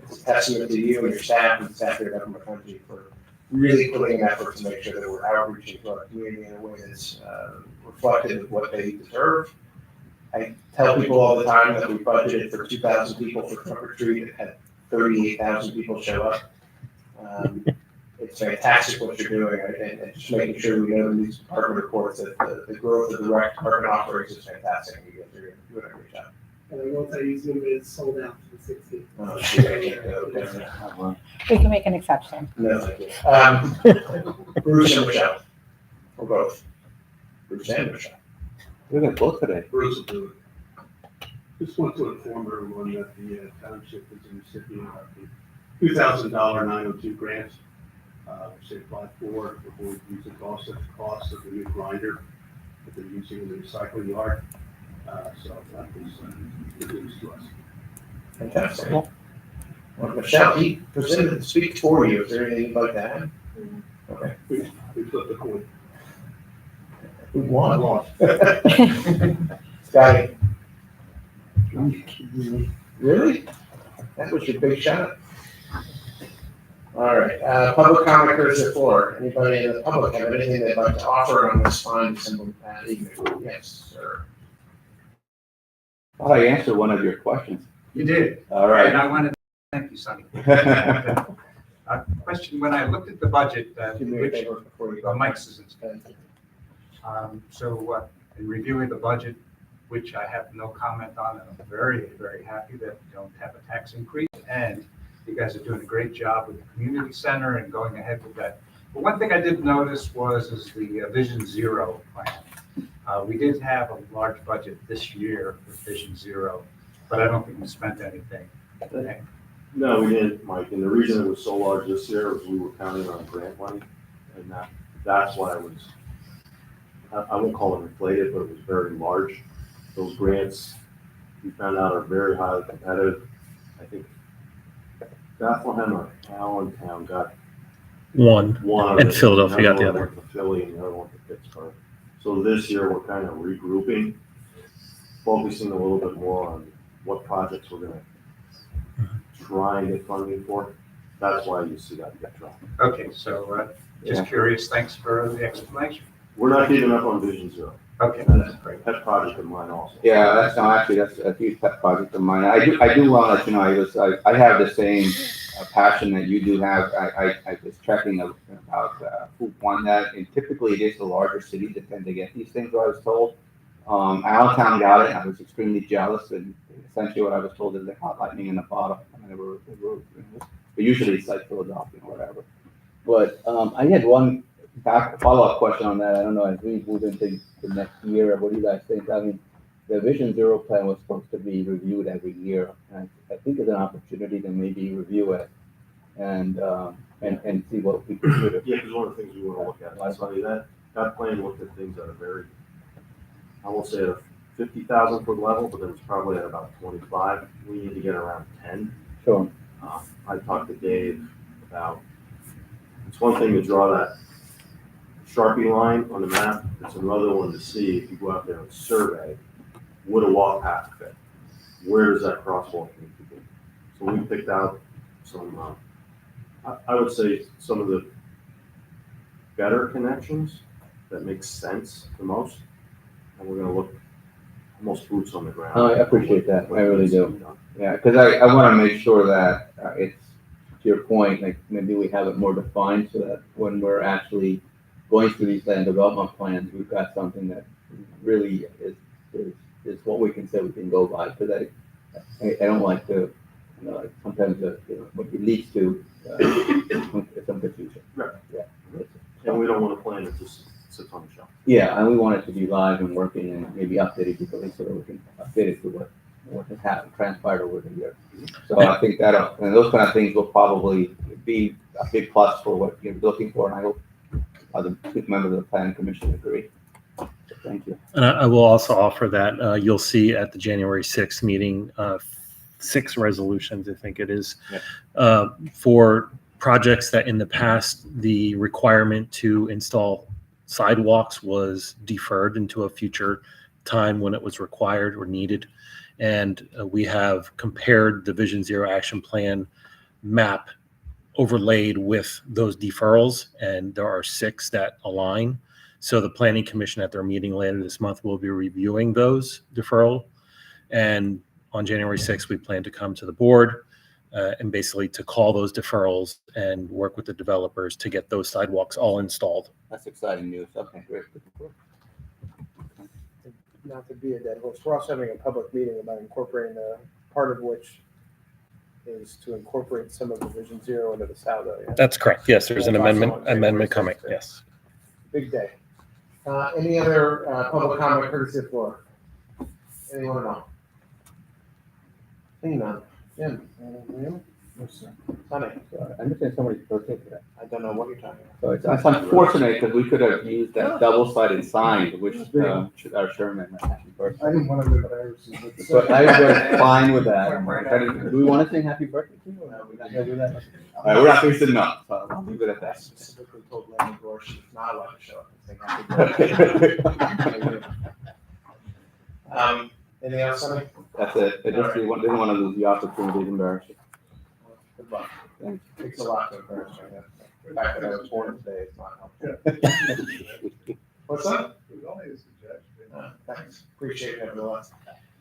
It's a testament to you and your staff and staff here at Government Country for really putting an effort to make sure that we're outreaching to our community in a way that's reflective of what they deserve. I tell people all the time that we budgeted for 2,000 people for trunk or treat. It had 38,000 people show up. It's fantastic what you're doing, and just making sure we know in these department reports that the growth of the rec department operates is fantastic. You guys are doing a great job. And I will tell you, Zoom is sold out for the 16th. Oh, shit, I can't go. We can make an exception. No, thank you. Bruce and Michelle, or both. Bruce and Michelle. We're going to both today. Bruce will do it. Just want to inform everyone that the township is a recipient of the $2,000 902 grant, which they applied for before we use the cost of the new grinder that they're using in the recycling yard. So that was good news to us. Fantastic. Well, Michelle, he presented to speak for you. Is there anything you'd like to add? Okay. We flipped the coin. Who won? Lost. Scotty. Really? That was your big shot. All right, public comment, Commissioner Floor. Anybody in the public have anything they'd like to offer on this fine December evening? Yes, sir. Thought I answered one of your questions. You did. All right. And I wanted to thank you, Sonny. Question, when I looked at the budget, Do me a favor before you go. Mike's isn't. In reviewing the budget, which I have no comment on, and I'm very, very happy that we don't have a tax increase. And you guys are doing a great job with the community center and going ahead with that. But one thing I did notice is the Vision Zero plan. We did have a large budget this year for Vision Zero, but I don't think we spent anything. No, we didn't, Mike, and the reason it was so large this year was we were counting on grant money, and that's why it was I won't call it inflated, but it was very large. Those grants, we found out, are very highly competitive. I think Bethlehem or Allentown got One. one of And it. Philadelphia got the one other. went to Philly and the other one to Pittsburgh. So this year, we're kind of regrouping, focusing a little bit more on what projects we're gonna try and get funding for. That's why you see that get dropped. Okay, so just curious, thanks for the explanation. We're not giving up on Vision Zero. Okay, That's that's great. a pet project of mine also. Yeah, that's, no, actually, that's a huge pet project of mine. I do want to let you know, I have the same passion that you do have. I was checking about who won that, and typically it is the larger cities that tend to get these things, what I was told. Allentown got it, and I was extremely jealous, and essentially what I was told is they caught lightning in the bottle. I mean, but usually it's like Philadelphia or whatever. But I had one follow-up question on that. I don't know, as we move into the next year, what do you guys think? I mean, the Vision Zero plan was supposed to be reviewed every year. And I think it's an opportunity to maybe review it and see what we can do. Yeah, because one of the things we want to look at, I tell you that plan looked at things at a very, I won't say at a 50,000 foot level, but then it's probably at about 25. We need to get around 10. Sure. I talked to Dave about, it's one thing to draw that Sharpie line on the map. It's another one to see if you go out there and survey, would a walk path fit? Where does that crosswalk need to be? So we picked out some, I would say some of the better connections that make sense the most. And we're gonna look almost boots on the ground. Oh, I appreciate that. I really do. Yeah, because I want to make sure that it's, to your point, like maybe we have it more defined so that when we're actually going through these land development plans, we've got something that really is what we can say we can go by. Because I don't like to, sometimes what it leads to some confusion. Right. Yeah. And we don't want to plan it just sits on the shelf. Yeah, and we want it to be live and working and maybe updated digitally so that we can update it to what has happened, transpired over the year. So I think that, and those kind of things will probably be a big plus for what you're looking for, and I hope other members of the planning commission agree. So thank you. And I will also offer that you'll see at the January 6th meeting, 6 resolutions, I think it is, for projects that in the past, the requirement to install sidewalks was deferred into a future time when it was required or needed. And we have compared the Vision Zero Action Plan map overlaid with those deferrals, and there are 6 that align. So the Planning Commission at their meeting later this month will be reviewing those deferral. And on January 6th, we plan to come to the board and basically to call those deferrals and work with the developers to get those sidewalks all installed. That's exciting news. Okay, great. Not to be a dead horse, we're also having a public meeting about incorporating part of which is to incorporate some of the Vision Zero into the Saldo. Yeah? That's correct. Yes, there's an That's also on January amendment coming. 6th. Yes. Big day. Any other public comment courtesy of floor? Anyone at all? Seeing none. Jim? Anything? No, sir. Sonny? I understand somebody's birthday today. I don't know what you're talking about. So it's unfortunate because we could have used that double-sided sign to wish our Sherman a happy birthday. I didn't want to live at Iverson, but. So I was fine with that. Do we want to sing happy birthday to you? Or no, we're not gonna do that? All right, we're not going to say no, so I'll leave it at I that. specifically told Lenny Gore she's not allowed to show up and sing happy birthday. Anything else, Sonny? That's it. I just didn't want to lose the opportunity to embarrass you. Good luck. Takes a lot to embarrass me. The fact that I was born today is not helpful. What's that? It was only a suggestion. Thanks. Appreciate it, everyone.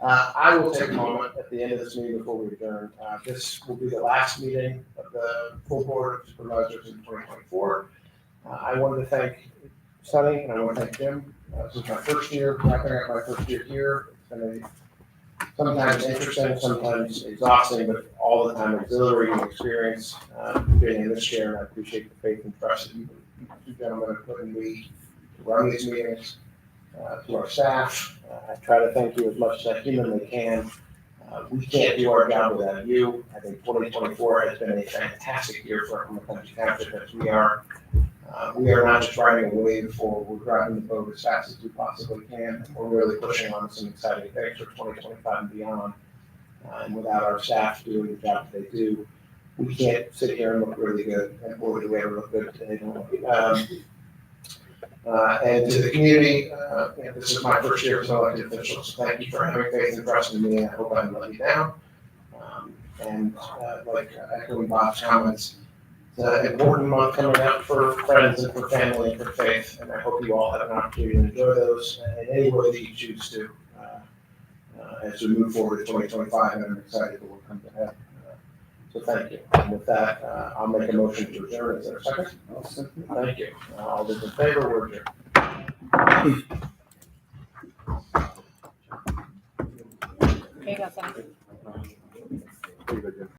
I will take a moment at the end of this meeting before we adjourn. This will be the last meeting of the full board of supervisors in 2024. I wanted to thank Sonny and I want to thank Jim. This is my first year, wrapping up my first year here. It's been sometimes interesting, sometimes exhausting, but all the time exhilarating experience being in this chair. And I appreciate the faith and trust that you gentlemen have put in me to run these meetings. To our staff, I try to thank you as much as I humanly can. We can't do our job without you. I think 2024 has been a fantastic year for Oklahoma Country Township as we are We are not just riding a wave forward, we're driving the boat as fast as we possibly can. We're really pushing on some exciting things for 2025 and beyond. And without our staff doing the job that they do, we can't sit here and look really good. And boy, do we ever look good today, don't we? And to the community, this is my first year as an elected official, so thank you for having faith and trust in me. I hope I haven't let you down. Like echoing Bob's comments, it's an important month coming up for friends and for family and for faith, and I hope you all have an opportunity to enjoy those in any way that you choose to as we move forward to 2025, and I'm excited for what comes ahead. So thank you. And with that, I'll make a motion to adjourn. Is there a second? Thank you. All those in favor, we're adjourned. There you go, Sam. Pretty good, yeah.